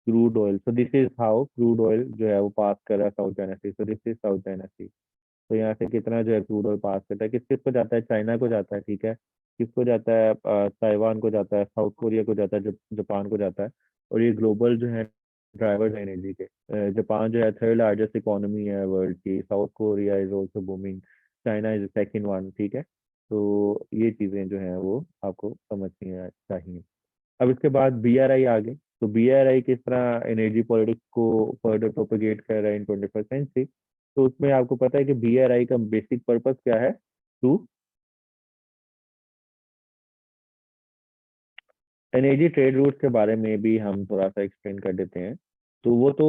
Crude oil, so this is how crude oil जो है वो पास कर रहा है South China Sea. So this is South China Sea. तो यहाँ से कितना जो है क्रूड ऑयल पास करता है, किस किस को जाता है, चाइना को जाता है। ठीक है, किसको जाता है, ताइवान को जाता है, साउथ कोरिया को जाता है, जापान को जाता है। और ये ग्लोबल जो है ड्राइवर्स है एनर्जी के। जापान जो है थर्ड लार्जेस्ट इकोनॉमी है वर्ल्ड की, south Korea is also booming, China is second one. ठीक है, तो ये चीजें जो है वो आपको समझनी चाहिए। अब इसके बाद BRI आ गए। तो BRI किस तरह एनर्जी पॉलिटिक्स को फर्दर प्रोपेगेट कर रहा है इन 21st सेंचुरी। तो उसमें आपको पता है कि BRI का बेसिक पर्पस क्या है, टू एनर्जी ट्रेड रूट के बारे में भी हम थोड़ा सा एक्सप्लेन कर देते हैं। तो वो तो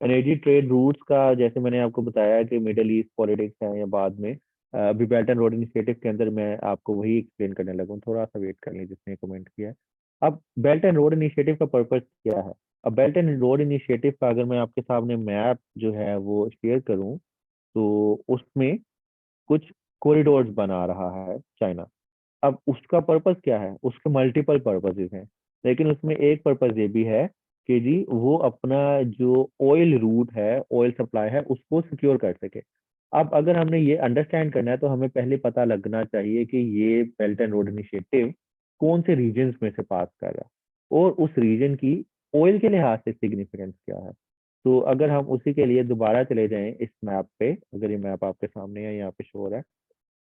एनर्जी ट्रेड रूट्स का, जैसे मैंने आपको बताया कि मिडल ईस्ट पॉलिटिक्स है या बाद में अभी बेल्ट एंड रोड इनिशिएटिव के अंदर मैं आपको वही एक्सप्लेन करने लगा हूँ। थोड़ा सा वेट कर लें जिसने कमेंट किया है। अब बेल्ट एंड रोड इनिशिएटिव का पर्पस क्या है। अब बेल्ट एंड रोड इनिशिएटिव का अगर मैं आपके सामने मैप जो है वो शेयर करूँ, तो उसमें कुछ कॉरिडोर्स बना रहा है चाइना। अब उसका पर्पस क्या है, उसके मल्टीपल पर्पसेस हैं, लेकिन उसमें एक पर्पस ये भी है कि जी वो अपना जो ऑयल रूट है, ऑयल सप्लाई है, उसको सिक्योर कर सके। अब अगर हमने ये अंडरस्टैंड करना है, तो हमें पहले पता लगना चाहिए कि ये बेल्ट एंड रोड इनिशिएटिव कौन से रीजन्स में से पास कर रहा है, और उस रीजन की ऑयल के लिहाज से सिग्निफिकेंस क्या है। तो अगर हम उसी के लिए दोबारा चले जाएं इस मैप पे, अगर ये मैप आपके सामने है, यहाँ पे शो हो रहा है,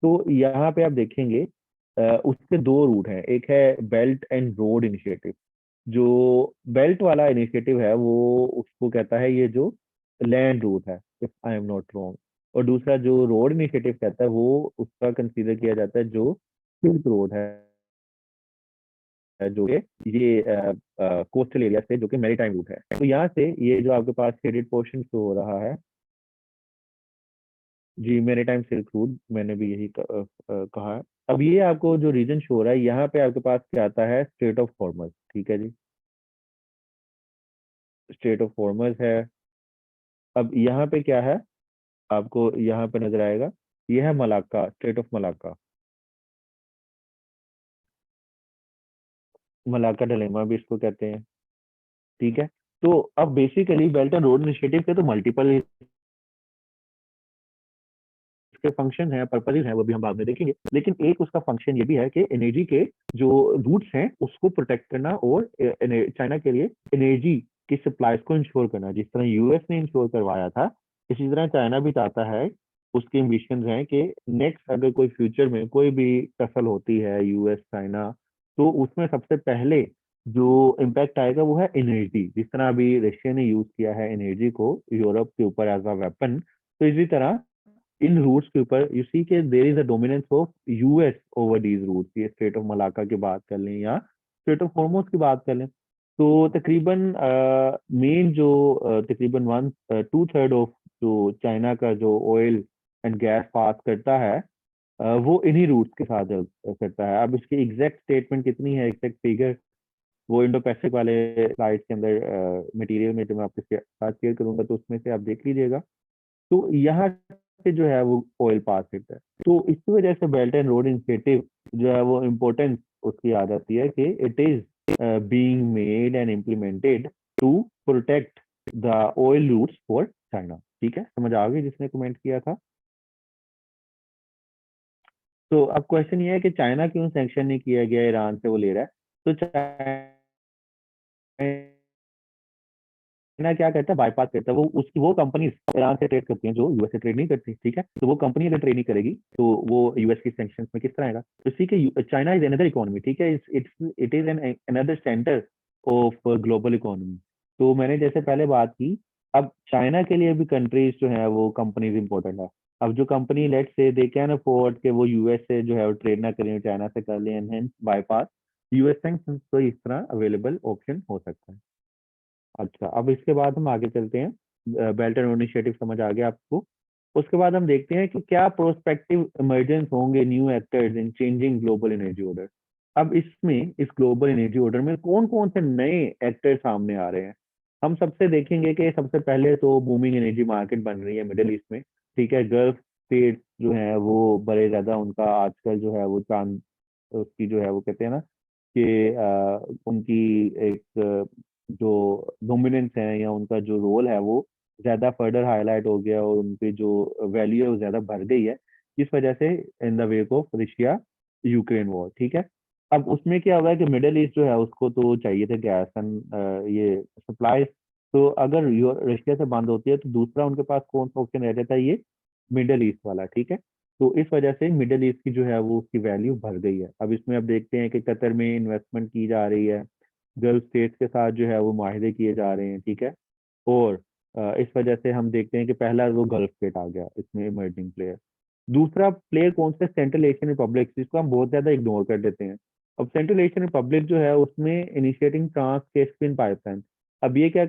तो यहाँ पे आप देखेंगे उसके 2 रूट हैं। एक है बेल्ट एंड रोड इनिशिएटिव। जो बेल्ट वाला इनिशिएटिव है वो उसको कहता है ये जो लैंड रूट है, if I am not wrong. और दूसरा जो रोड इनिशिएटिव कहता है, वो उसका कंसीडर किया जाता है जो सिल्क रोड है, जो कि ये कोस्टल एरिया से, जो कि मैरीटाइम रूट है। तो यहाँ से ये जो आपके पास शेडेड पोर्शन शो हो रहा है, जी मैरीटाइम सिल्क रूट, मैंने भी यही कहा है। अब ये आपको जो रीजन शो हो रहा है, यहाँ पे आपके पास क्या आता है, स्ट्रेट ऑफ हॉर्मज, ठीक है जी, स्ट्रेट ऑफ हॉर्मज है। अब यहाँ पे क्या है, आपको यहाँ पे नजर आएगा, ये है Malacca, straight of Malacca, Malacca dilemma भी इसको कहते हैं, ठीक है। तो अब basically belt and road initiative के तो मल्टीपल इसके फंक्शन है, पर्पजेज है, वो भी हम बाद में देखेंगे, लेकिन एक उसका फंक्शन ये भी है कि एनर्जी के जो रूट्स हैं उसको प्रोटेक्ट करना, और चाइना के लिए एनर्जी की सप्लाईज को इंश्योर करना। जिस तरह यूएस ने इंश्योर करवाया था, इसी तरह चाइना भी चाहता है, उसके एम्बिशंस हैं कि नेक्स्ट अगर कोई फ्यूचर में कोई भी टसल होती है यूएस चाइना, तो उसमें सबसे पहले जो इम्पैक्ट आएगा वो है एनर्जी। जिस तरह अभी रशिया ने यूज किया है एनर्जी को यूरोप के ऊपर एज अ वेपन, तो इसी तरह इन रूट्स के ऊपर यू सी के there is a dominance of US over these routes. ये स्ट्रेट ऑफ मलाका की बात कर लें या स्ट्रेट ऑफ हॉर्मुज की बात कर लें, तो तकरीबन मेन जो तकरीबन 1/2 ऑफ जो चाइना का जो ऑयल एंड गैस पास करता है, वो इन्हीं रूट्स के साथ करता है। अब इसकी एग्जैक्ट स्टेटमेंट कितनी है, एग्जैक्ट फिगर, वो इंडो पैसिफिक वाले स्लाइड के अंदर मटेरियल में जो मैं आपके साथ शेयर करूंगा, तो उसमें से आप देख लीजिएगा। तो यहाँ से जो है वो ऑयल पास होता है। तो इसकी वजह से बेल्ट एंड रोड इनिशिएटिव जो है वो इम्पोर्टेंस उसकी आ जाती है कि it is being made and implemented to protect the oil routes for China. ठीक है, समझ आ गई जिसने कमेंट किया था। तो अब क्वेश्चन ये है कि चाइना क्यों सैंक्शन नहीं किया गया, ईरान से वो ले रहा है। तो चाइना क्या करता है, बाईपास करता है। वो उसकी वो कंपनी ईरान से ट्रेड करती हैं जो यूएस से ट्रेड नहीं करती, ठीक है। तो वो कंपनी अगर ट्रेड नहीं करेगी तो वो यूएस की सैंक्शंस में किस तरह आएगा। तो इसी के चाइना इज अनदर इकोनॉमी, ठीक है, it is an another centre of global economy. तो मैंने जैसे पहले बात की, अब चाइना के लिए भी कंट्रीज जो है वो कंपनीज इंपॉर्टेंट है। अब जो कंपनी लेट से दे कैन अफोर्ड कि वो यूएस से जो है वो ट्रेड ना करें, चाइना से कर लें, and hence bypass US sanctions, तो इस तरह अवेलेबल ऑप्शन हो सकता है। अच्छा, अब इसके बाद हम आगे चलते हैं। बेल्ट एंड रोड इनिशिएटिव समझ आ गया आपको। उसके बाद हम देखते हैं कि क्या प्रोस्पेक्टिव इमर्जेंस होंगे new actors in changing global energy order. अब इसमें इस ग्लोबल एनर्जी ऑर्डर में कौन कौन से नए एक्टर सामने आ रहे हैं। हम सबसे देखेंगे कि सबसे पहले तो बूमिंग एनर्जी मार्केट बन रही है मिडिल ईस्ट में, ठीक है। गल्फ स्टेट जो है वो बड़े ज्यादा उनका आजकल जो है वो चांद उसकी जो है वो कहते हैं ना कि उनकी एक जो डोमिनेंस है या उनका जो रोल है वो ज्यादा फर्दर हाईलाइट हो गया, और उनकी जो वैल्यू है वो ज्यादा बढ़ गई है इस वजह से, इन the wake of Russia Ukraine war, ठीक है। अब उसमें क्या हुआ है कि मिडिल ईस्ट जो है उसको तो चाहिए थे गैस एंड ये सप्लाई। तो अगर रशिया से बंद होती है तो दूसरा उनके पास कौन सा ऑप्शन रह जाता है, ये मिडिल ईस्ट वाला, ठीक है। तो इस वजह से मिडिल ईस्ट की जो है वो उसकी वैल्यू बढ़ गई है। अब इसमें अब देखते हैं कि कतर में इन्वेस्टमेंट की जा रही है, गल्फ स्टेट्स के साथ जो है वो माहिदे किए जा रहे हैं, ठीक है। और इस वजह से हम देखते हैं कि पहला वो गल्फ स्टेट आ गया इसमें इमर्जिंग प्लेयर। दूसरा प्लेयर कौन सा, सेंट्रल एशियन रिपब्लिक, जिसको हम बहुत ज्यादा इग्नोर कर देते हैं। अब सेंट्रल एशियन रिपब्लिक जो है उसमें इनिशिएटिंग ट्रांस कैस्पियन पाइपलाइन। अब ये क्या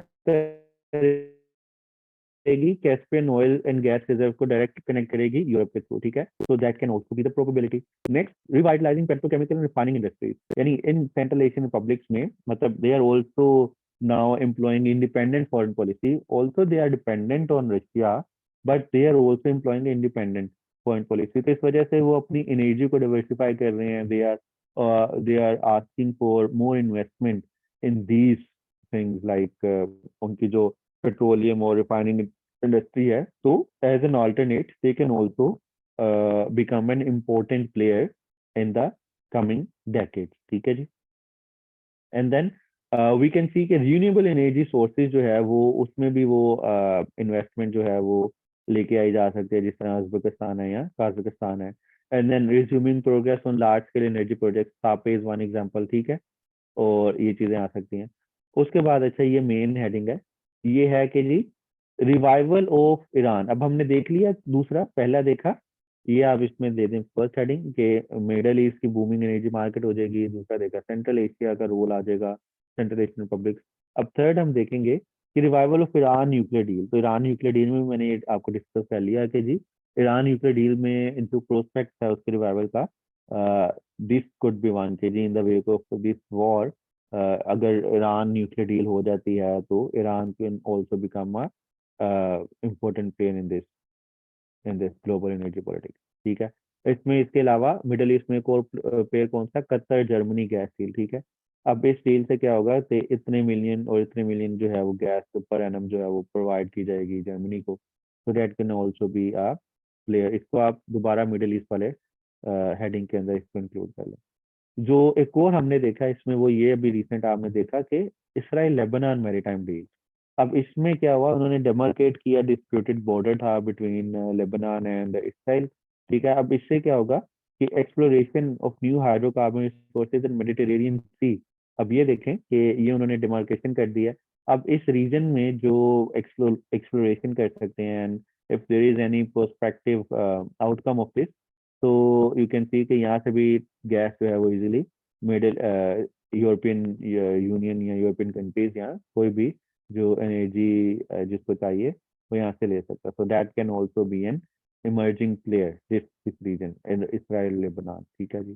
करेगी, Caspian oil and gas reserve को डायरेक्ट कनेक्ट करेगी यूरोप के थ्रू, ठीक है। So that can also be the probability. Next, revitalising petrochemical and refining industries, यानी इन सेंट्रल एशियन रिपब्लिक्स में मतलब they are also now employing independent foreign policy. Also, they are dependent on Russia, but they are also employing independent foreign policy. तो इस वजह से वो अपनी एनर्जी को डाइवर्सिफाई कर रहे हैं। they are asking for more investment in these things like उनकी जो पेट्रोलियम और रिफाइनिंग इंडस्ट्री है, तो as an alternate they can also become an important player in the coming decades, ठीक है जी। And then we can see कि renewable energy sources जो है वो उसमें भी वो इन्वेस्टमेंट जो है वो लेके आई जा सकती है, जिस तरह उज्बेकिस्तान है या काजाकिस्तान है। And then resuming progress on large scale energy project, TAPI is one example, ठीक है। और ये चीजें आ सकती हैं। उसके बाद अच्छा, ये मेन हेडिंग है, ये है कि जी रिवाइवल ऑफ ईरान। अब हमने देख लिया दूसरा, पहला देखा ये आप इसमें दे दें फर्स्ट हेडिंग कि मिडल ईस्ट की बूमिंग एनर्जी मार्केट हो जाएगी। दूसरा देखा सेंट्रल एशिया का रोल आ जाएगा, सेंट्रल एशियन रिपब्लिक। अब थर्ड हम देखेंगे कि revival of Iran nuclear deal. तो ईरान न्यूक्लियर डील में मैंने आपको डिस्कस कर लिया कि जी ईरान न्यूक्लियर डील में जो प्रोस्पेक्ट है उसके रिवाइवल का, दिस कुड बी वन के जी in the wake of this war. अगर ईरान न्यूक्लियर डील हो जाती है तो Iran can also become a important player in this global energy politics. ठीक है, इसमें इसके अलावा मिडल ईस्ट में एक और पेयर कौन सा, कतर जर्मनी गैस डील। ठीक है, अब इस डील से क्या होगा कि इतने मिलियन और इतने मिलियन जो है वो गैस पर एनम जो है वो प्रोवाइड की जाएगी जर्मनी को। सो that can also be a player. इसको आप दोबारा मिडल ईस्ट वाले हेडिंग के अंदर इसको इंक्लूड कर लें। जो एक और हमने देखा इसमें वो ये अभी रिसेंट आपने देखा कि इसराइल लेबनान मैरीटाइम डील। अब इसमें क्या हुआ, उन्होंने डेमार्केट किया, डिस्प्यूटेड बॉर्डर था बिटवीन लेबनान एंड इसराइल। ठीक है, अब इससे क्या होगा कि exploration of new hydrocarbon resources in Mediterranean Sea. अब ये देखें कि ये उन्होंने डिमार्केशन कर दिया। अब इस रीजन में जो एक्सप्लोरेशन कर सकते हैं and if there is any perspective outcome of this, तो यू कैन सी कि यहाँ से भी गैस जो है वो इजीली मिडिल यूरोपियन यूनियन या यूरोपियन कंट्रीज, यहाँ कोई भी जो एनर्जी जिसको चाहिए वो यहाँ से ले सकता है। So that can also be an emerging player this region in Israel Lebanon. ठीक है जी।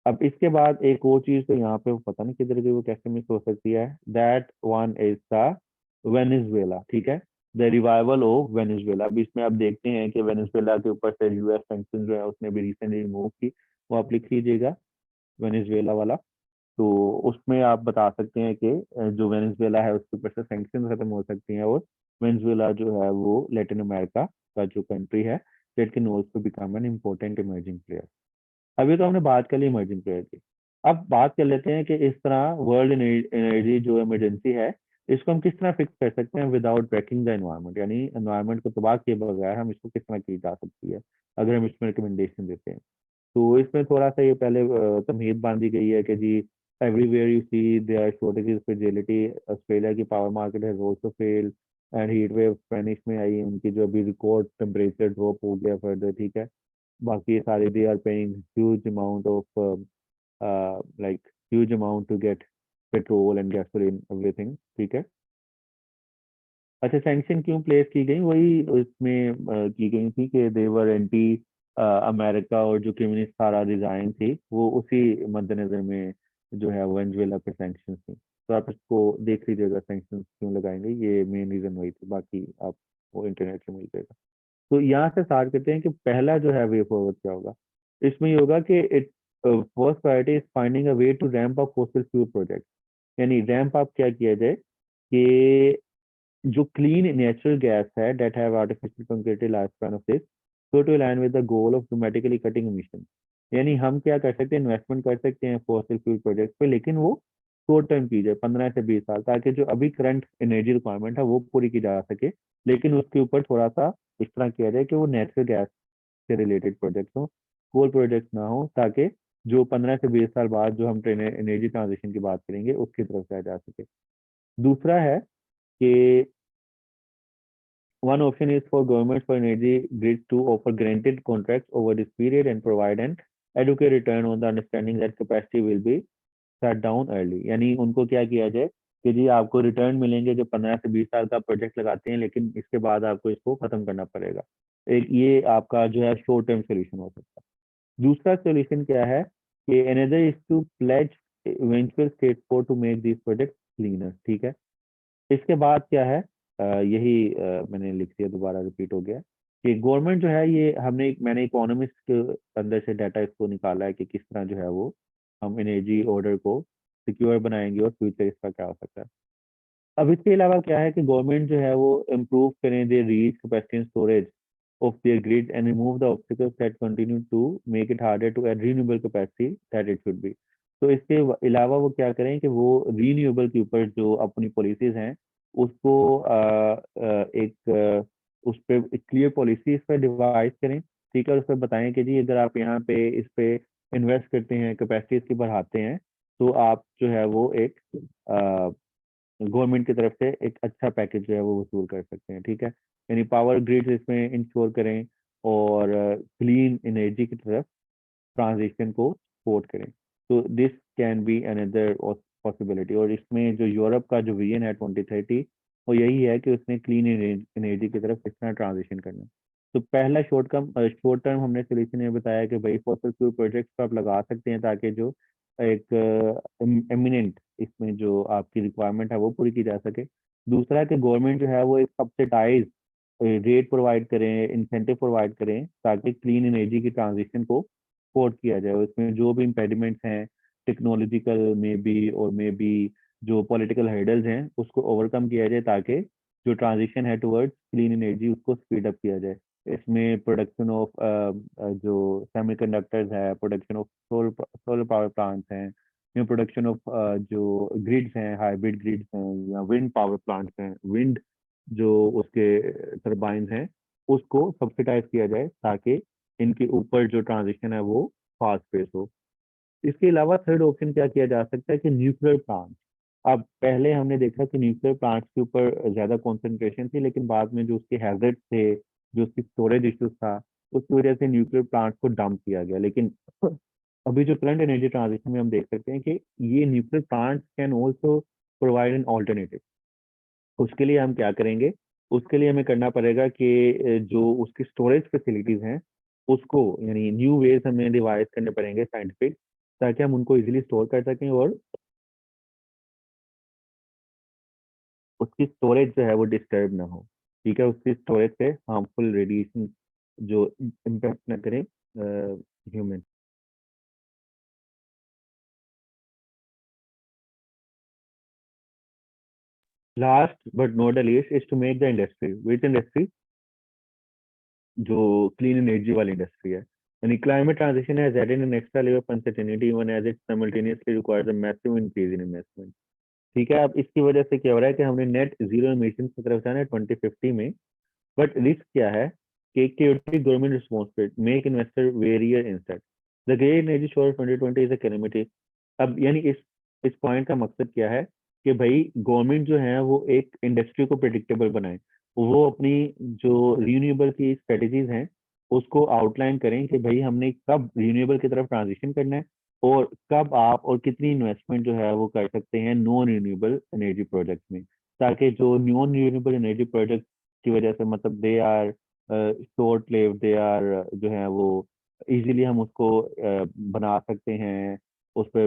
अब इसके बाद एक और चीज तो यहाँ पे वो पता नहीं किधर गई, वो कैसे मिस हो सकती है, that one is the Venezuela. ठीक है, द रिवाइवल ऑफ वेनेजुएला। अब इसमें आप देखते हैं कि वेनेजुएला के ऊपर से यूएस सैंक्शन जो है उसने भी रिसेंटली रिमूव की, वो आप लिख लीजिएगा वेनेजुएला वाला। तो उसमें आप बता सकते हैं कि जो वेनेजुएला है उसके ऊपर से सैंक्शन खत्म हो सकती हैं, और वेनेजुएला जो है वो लैटिन अमेरिका का जो कंट्री है that can also become an important emerging player. अभी तो हमने बात कर ली इमर्जिंग प्लेयर की। अब बात कर लेते हैं कि इस तरह वर्ल्ड एनर्जी जो इमरजेंसी है इसको हम किस तरह फिक्स कर सकते हैं विदाउट ब्रेकिंग द एनवायरनमेंट, यानी एनवायरनमेंट को तबाह किए बगैर हम इसको किस तरह की जा सकती है अगर हम इसमें रिकमेंडेशन देते हैं। तो इसमें थोड़ा सा ये पहले तमहीद बांधी गई है कि जी everywhere you see there shortages fragility, Australia की power market has also failed and heat wave Spanish में आई, उनकी जो अभी रिकॉर्ड टेम्परेचर ड्रॉप हो गया फर्दर। ठीक है, बाकी सारे they are paying huge amount of like huge amount to get petrol and gasoline everything. ठीक है, अच्छा सैंक्शन क्यों प्लेस की गई, वही उसमें की गई थी कि देवर एंटी अमेरिका, और जो कम्युनिस्ट सारा डिजाइन थी वो उसी मद्देनजर में जो है वेनेजुएला पे सैंक्शन थी। तो आप इसको देख लीजिएगा सैंक्शन क्यों लगाएंगे, ये मेन रीजन वही थी, बाकी आप वो इंटरनेट से मिल जाएगा। तो यहाँ से स्टार्ट करते हैं कि पहला जो है वे फॉरवर्ड क्या होगा। इसमें ये होगा कि it first priority is finding a way to ramp up fossil fuel project. यानी रैंप अप क्या किया जाए कि जो क्लीन नेचुरल गैस है that have artificial concreted life span of this, so to align with the goal of dramatically cutting emission. यानी हम क्या कर सकते हैं, इन्वेस्टमेंट कर सकते हैं फॉसिल फ्यूल प्रोजेक्ट पे, लेकिन वो शॉर्ट टर्म की जाए 15 से 20 साल, ताकि जो अभी करंट एनर्जी रिक्वायरमेंट है वो पूरी की जा सके, लेकिन उसके ऊपर थोड़ा सा इस तरह किया जाए कि वो नेचुरल गैस से रिलेटेड प्रोजेक्ट हो, कोल प्रोजेक्ट ना हो, ताकि जो 15 से 20 साल बाद जो हम एनर्जी ट्रांजिशन की बात करेंगे उसकी तरफ जाया जा सके। दूसरा है कि one option is for governments for energy grids to offer granted contracts over this period and provide an adequate return on the understanding that capacity will be shut down early। यानी उनको क्या किया जाए कि जी आपको रिटर्न मिलेंगे जो 15 से 20 साल का प्रोजेक्ट लगाते हैं, लेकिन इसके बाद आपको इसको खत्म करना पड़ेगा। एक ये आपका जो है शॉर्ट टर्म सोल्यूशन हो सकता है। दूसरा सोल्यूशन क्या है कि another is to pledge eventual state for to make this project cleaner. ठीक है, इसके बाद क्या है, यही मैंने लिख दिया, दोबारा रिपीट हो गया कि गवर्नमेंट जो है ये मैंने इकोनॉमिस्ट के अंदर से डाटा इसको निकाला है कि किस तरह जो है वो हम एनर्जी ऑर्डर को सिक्योर बनाएंगे और फ्यूचर इसका क्या हो सकता है। अब इसके अलावा क्या है कि गवर्नमेंट जो है वो इम्प्रूव करें they reach capacity and storage of their grid and remove the obstacles that continue to make it harder to add renewable capacity that it should be. तो इसके अलावा वो क्या करें कि वो रीन्यूएबल के ऊपर जो अपनी पॉलिसीज हैं उसको उस पर क्लियर पॉलिसी इस पर डिवाइस करें। ठीक है, उस पर बताएं कि जी अगर आप यहाँ पे इस पे इन्वेस्ट करते हैं, कैपेसिटी इसकी बढ़ाते हैं, तो आप जो है वो एक गवर्नमेंट की तरफ से एक अच्छा पैकेज जो है वो वसूल कर सकते हैं। ठीक है, यानी पावर ग्रिड इसमें इंश्योर करें, और क्लीन एनर्जी की तरफ ट्रांजिशन को सपोर्ट करें। तो this can be another possibility. और इसमें जो यूरोप का जो विजन है 2030 वो यही है कि उसने क्लीन एनर्जी की तरफ किस तरह ट्रांजिशन करना है। तो पहला शॉर्ट टर्म हमने सोल्यूशन ये बताया कि भाई फॉसिल फ्यूल प्रोजेक्ट्स आप लगा सकते हैं ताकि जो एक एमिनेंट इसमें जो आपकी रिक्वायरमेंट है वो पूरी की जा सके। दूसरा कि गवर्नमेंट जो है वो एक सब्सिडाइज रेट प्रोवाइड करें, इंसेंटिव प्रोवाइड करें ताकि क्लीन एनर्जी की ट्रांजिशन को सपोर्ट किया जाए। उसमें जो भी इम्पेडिमेंट्स हैं टेक्नोलॉजिकल में भी और में भी जो पॉलिटिकल हर्डल्स हैं उसको ओवरकम किया जाए ताकि जो ट्रांजिशन है टुवर्ड्स क्लीन एनर्जी उसको स्पीड अप किया जाए। इसमें प्रोडक्शन ऑफ जो सेमीकंडक्टर्स है, production of solar power plants हैं, या प्रोडक्शन ऑफ जो ग्रिड्स हैं, हाइब्रिड ग्रिड्स हैं, या विंड पावर प्लांट्स हैं, विंड जो उसके टरबाइंस हैं उसको सब्सिडाइज किया जाए ताकि इनके ऊपर जो ट्रांजिशन है वो फास्ट पेस हो। इसके अलावा थर्ड ऑप्शन क्या किया जा सकता है कि न्यूक्लियर प्लांट। अब पहले हमने देखा कि न्यूक्लियर प्लांट्स के ऊपर ज्यादा कंसंट्रेशन थी, लेकिन बाद में जो उसके हैजर्ड थे, जो उसकी स्टोरेज इश्यूज था, उसकी वजह से न्यूक्लियर प्लांट को डंप किया गया। लेकिन अभी जो करंट एनर्जी ट्रांजिशन में हम देख सकते हैं कि ये nuclear plants can also provide an alternative. उसके लिए हम क्या करेंगे, उसके लिए हमें करना पड़ेगा कि जो उसकी स्टोरेज फैसिलिटीज हैं उसको यानी न्यू वेज हमें डिवाइस करने पड़ेंगे साइंटिफिक, ताकि हम उनको इजीली स्टोर कर सकें और उसकी स्टोरेज जो है वो डिस्टर्ब ना हो। ठीक है, उसकी स्टोरेज से हार्मफुल रेडिएशन जो इम्पेक्ट ना करें human. Last but not the least is to make the industry, which industry, जो क्लीन एनर्जी वाली इंडस्ट्री है। यानी climate transition has added an extra layer of uncertainty even as it simultaneously requires a massive increase in investment. ठीक है, अब इसकी वजह से क्या हो रहा है कि हमने नेट जीरो एमिशन की तरफ जाना है 2050 में, बट रिस्क क्या है कि chaotic government response make investor warier instead. The Great Energy Show 2020 is a calamity. अब यानी इस पॉइंट का मकसद क्या है कि भाई गवर्नमेंट जो है वो एक इंडस्ट्री को प्रिडिक्टेबल बनाए, वो अपनी जो रिन्यूएबल की स्ट्रेटेजीज हैं उसको आउटलाइन करें कि भाई हमने कब रिन्यूएबल की तरफ ट्रांजिशन करना है और कब आप और कितनी इन्वेस्टमेंट जो है वो कर सकते हैं नॉन रिन्यूएबल एनर्जी प्रोजेक्ट में, ताकि जो नॉन रिन्यूएबल एनर्जी प्रोजेक्ट की वजह से मतलब they are short lived, they are जो है वो इजीली हम उसको बना सकते हैं, उस पर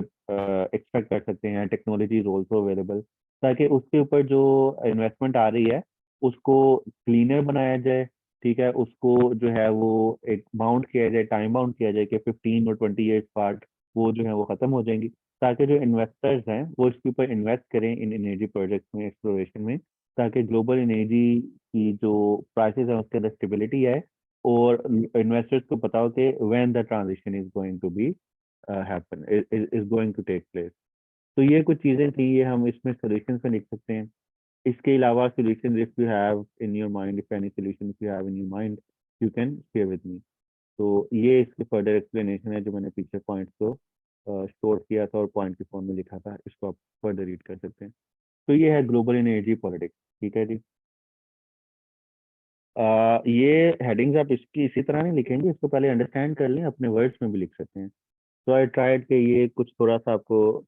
एक्सपेक्ट कर सकते हैं, टेक्नोलॉजी इज ऑल्सो अवेलेबल, ताकि उसके ऊपर जो इन्वेस्टमेंट आ रही है उसको क्लीनर बनाया जाए। ठीक है, उसको जो है वो एक बाउंड किया जाए, टाइम बाउंड किया जाए कि 15 और 20 ईयर्स बाद वो जो है वो खत्म हो जाएंगी, ताकि जो इन्वेस्टर्स हैं वो इसके ऊपर इन्वेस्ट करें इन एनर्जी प्रोजेक्ट्स में, एक्सप्लोरेशन में, ताकि ग्लोबल एनर्जी की जो प्राइसेस है उसके अंदर स्टेबिलिटी है और इन्वेस्टर्स को पता हो कि when the transition is going to be happen, is going to take place. तो ये कुछ चीजें थी, ये हम इसमें सोल्यूशन में लिख सकते हैं। इसके अलावा solution if you have in your mind, if any solution if you have in your mind, you can share with me. तो ये इसके फर्दर एक्सप्लेनेशन है जो मैंने पीछे पॉइंट्स को स्टोर किया था और पॉइंट के फॉर्म में लिखा था, इसको आप फर्दर रीड कर सकते हैं। तो ये है ग्लोबल एनर्जी पॉलिटिक्स। ठीक है जी। ये हेडिंग्स आप इसकी इसी तरह नहीं लिखेंगे, इसको पहले अंडरस्टैंड कर लें, अपने वर्ड्स में भी लिख सकते हैं। तो आई ट्राइड कि ये कुछ थोड़ा सा आपको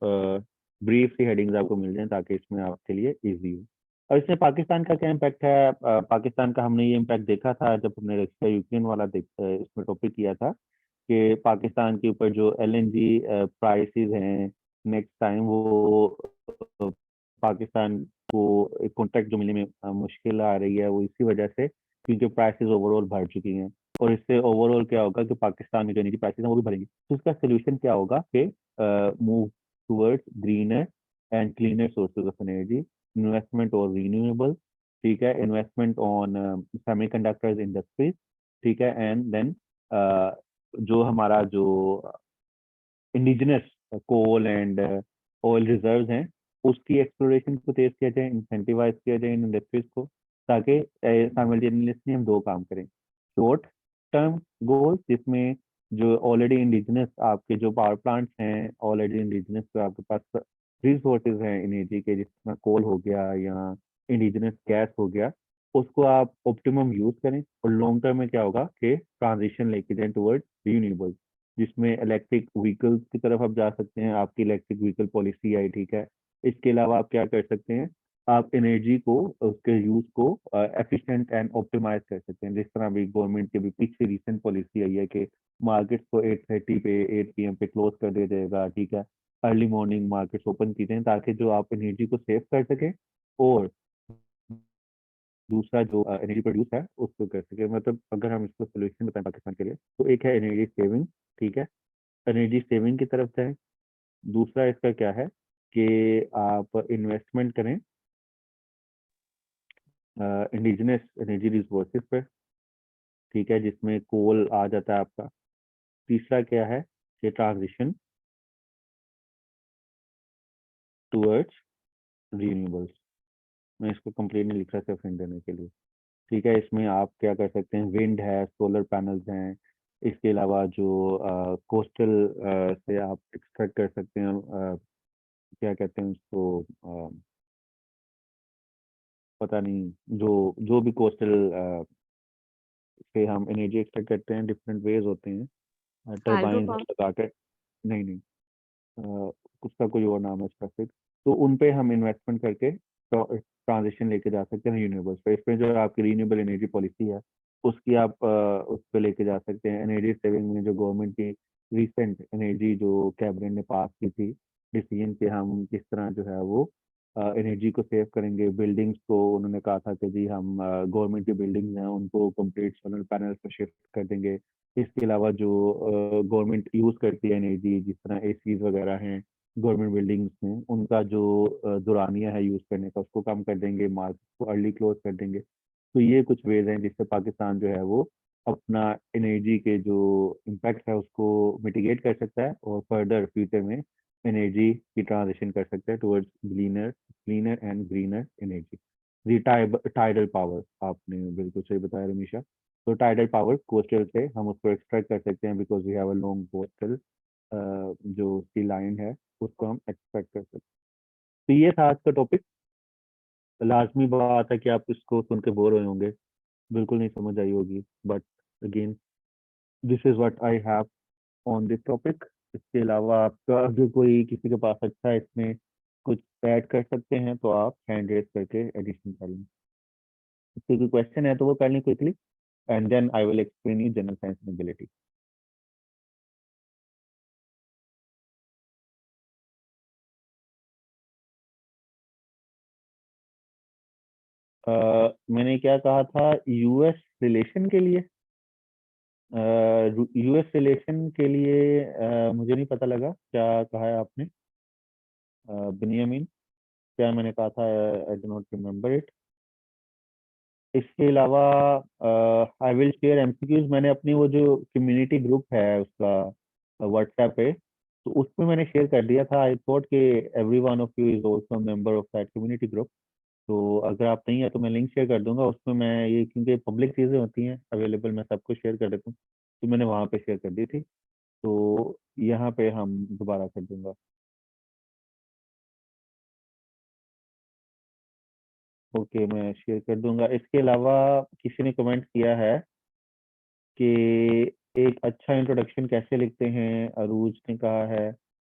ब्रीफ सी हेडिंग्स आपको मिल जाए ताकि इसमें आपके लिए इजी हो। और इसमें पाकिस्तान का क्या इम्पैक्ट है, पाकिस्तान का हमने ये इम्पैक्ट देखा था जब हमने रशिया यूक्रेन वाला इसमें टॉपिक किया था कि पाकिस्तान के ऊपर जो एलएनजी प्राइसेस हैं नेक्स्ट टाइम वो पाकिस्तान को एक कॉन्ट्रैक्ट जो मिलने में मुश्किल आ रही है, वो इसी वजह से क्योंकि प्राइसेस ओवरऑल बढ़ चुकी हैं। और इससे ओवरऑल क्या होगा कि पाकिस्तान में जो एनर्जी प्राइसेस हैं वो भी बढ़ेंगी। तो इसका सोल्यूशन क्या होगा कि move towards greener and cleaner sources of energy, investment और रिन्यूएबल, ठीक है, इन्वेस्टमेंट ऑन सेमीकंडक्टर्स इंडस्ट्रीज, ठीक है, एंड देन जो हमारा जो indigenous coal and oil reserves हैं उसकी एक्सप्लोरेशन को तेज किया जाए, इंसेंटिवाइज किया जाए इन इंडस्ट्रीज को, ताकि साइमल्टेनियसली हम दो काम करें। शॉर्ट टर्म गोल जिसमें जो ऑलरेडी इंडिजिनस आपके जो पावर प्लांट्स हैं, ऑलरेडी इंडिजिनस जो आपके पास रिसोर्सेज हैं एनर्जी के, जिसमें कोल हो गया या इंडिजिनस गैस हो गया, उसको आप ऑप्टिमम यूज करें, और लॉन्ग टर्म में क्या होगा कि ट्रांजिशन लेके जाए टुवर्ड्स रिन्यूएबल, जिसमें इलेक्ट्रिक व्हीकल्स की तरफ आप जा सकते हैं। आपकी इलेक्ट्रिक व्हीकल पॉलिसी आई, ठीक है। इसके अलावा आप क्या कर सकते हैं, आप एनर्जी को, उसके यूज को एफिशिएंट एंड ऑप्टिमाइज कर सकते हैं। जिस तरह अभी गवर्नमेंट की भी पीछे रिसेंट पॉलिसी आई है कि मार्केट्स को 8:30 पे 8 PM पे क्लोज कर दिया जाएगा, ठीक है। अर्ली मॉर्निंग मार्केट्स ओपन की जाएं ताकि जो आप एनर्जी को सेव कर सकें, और दूसरा जो एनर्जी प्रोड्यूस है उसको कर सके। मतलब अगर हम इसको सोल्यूशन बताएं पाकिस्तान के लिए, तो एक है एनर्जी सेविंग, ठीक है। एनर्जी सेविंग की तरफ जाएं। दूसरा इसका क्या है कि आप इन्वेस्टमेंट करें इंडिजिनस एनर्जी रिसोर्सेज पर, ठीक है, जिसमें कोल आ जाता है आपका। तीसरा क्या है कि ट्रांजिशन टूवर्ड्स रिन्यूएबल्स। मैं इसको कंप्लीट नहीं लिख रहा सिर्फ हिंट देने के लिए, ठीक है। इसमें आप क्या कर सकते हैं, विंड है, सोलर पैनल्स हैं। इसके अलावा जो कोस्टल से आप एक्सट्रैक्ट कर सकते हैं, क्या कहते हैं उसको, पता नहीं, जो जो भी कोस्टल से हम एनर्जी एक्सट्रैक्ट करते हैं, डिफरेंट वेज होते हैं, हाइड्रो टरबाइन लगा कर। नहीं नहीं, उसका कोई और नाम है स्पेसिफिक। तो उन पे हम इन्वेस्टमेंट करके ट्रांजिशन लेके जा सकते हैं रिन्यूएबल्स पे। इसमें जो आपकी रिन्यूएबल एनर्जी पॉलिसी है उसकी आप उस पे लेके जा सकते हैं। एनर्जी सेविंग में जो गवर्नमेंट की रिसेंट एनर्जी जो कैबिनेट ने पास की थी डिसीजन, कि हम किस तरह जो है वो एनर्जी को सेव करेंगे। बिल्डिंग्स को उन्होंने कहा था कि जी हम गवर्नमेंट की बिल्डिंग्स हैं उनको कंप्लीट सोलर पैनल पर शिफ्ट कर देंगे। इसके अलावा जो गवर्नमेंट यूज़ करती है एनर्जी, जिस तरह एसीज वगैरह हैं गवर्नमेंट बिल्डिंग्स में, उनका जो दुरानिया है यूज़ करने का उसको कम कर देंगे, मार्केट को अर्ली क्लोज कर देंगे। तो ये कुछ वेज हैं जिससे पाकिस्तान जो है वो अपना एनर्जी के जो इम्पैक्ट है उसको मिटिगेट कर सकता है, और फर्दर फ्यूचर में एनर्जी की ट्रांजिशन कर सकता है towards cleaner cleaner and greener energy. Tidal power, आपने बिल्कुल सही बताया रमीशा। तो टाइडल पावर कोस्टल से हम उसको एक्सट्रैक्ट कर सकते हैं, because we have a long coastal जो सी लाइन है उसको हम एक्सट्रैक्ट कर सकते हैं। तो ये था आज का टॉपिक। लाजमी बात है कि आप इसको सुन के बोर हुए होंगे, बिल्कुल नहीं समझ आई होगी, but again this is what I have on this topic. इसके अलावा आपका अगर कोई किसी के पास अच्छा है इसमें कुछ ऐड कर सकते हैं तो आप हैंड रेस करके एडिशन कर लें। कोई क्वेश्चन है तो वो कर लें quickly, and then I will explain you general science and ability. मैंने क्या कहा था, यूएस रिलेशन के लिए, यूएस रिलेशन के लिए मुझे नहीं पता लगा क्या कहा है आपने, बिनियामिन, क्या मैंने कहा था, I do not remember it. इसके अलावा आई विल शेयर एमसीक्यूज। मैंने अपनी वो जो कम्युनिटी ग्रुप है उसका व्हाट्सएप पे, तो उसमें मैंने शेयर कर दिया था। आई थॉट कि every one of you is also member of that community group. तो अगर आप नहीं है तो मैं लिंक शेयर कर दूंगा उसमें। मैं ये, क्योंकि पब्लिक चीज़ें होती हैं अवेलेबल, मैं सबको शेयर कर देता हूँ, तो मैंने वहाँ पे शेयर कर दी थी। तो यहाँ पे हम दोबारा कर दूंगा। ओके, मैं शेयर कर दूंगा। इसके अलावा किसी ने कमेंट किया है कि एक अच्छा इंट्रोडक्शन कैसे लिखते हैं, अरूज ने कहा है,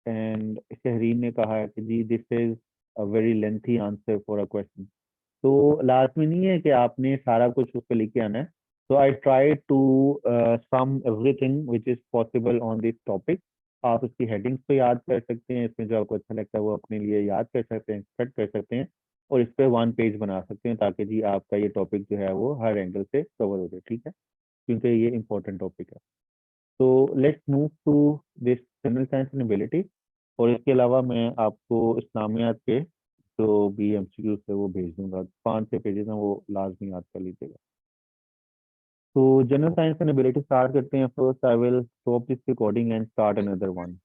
एंड शहरीन ने कहा है कि जी this is a very lengthy answer for a question. तो लाजमी नहीं है कि आपने सारा कुछ उस पर लिख के आना है। तो I try to sum everything which is possible on this topic. आप उसकी हेडिंग्स पे याद कर सकते हैं, इसमें जो आपको अच्छा लगता है वो अपने लिए याद कर सकते हैं, एक्सपेक्ट कर सकते हैं, और इस पे 1 पेज बना सकते हैं ताकि जी आपका ये टॉपिक जो है वो हर एंगल से कवर हो जाए, ठीक है, क्योंकि ये इंपॉर्टेंट टॉपिक है। तो let's move to this general science and ability. और इसके अलावा मैं आपको इस्लामियात के जो भी एमसीक्यूज है वो भेज दूंगा, 5 6 पेजेस हैं, वो लाजमी याद कर लीजिएगा। तो general science and ability start करते हैं। First I will stop this recording and start another one.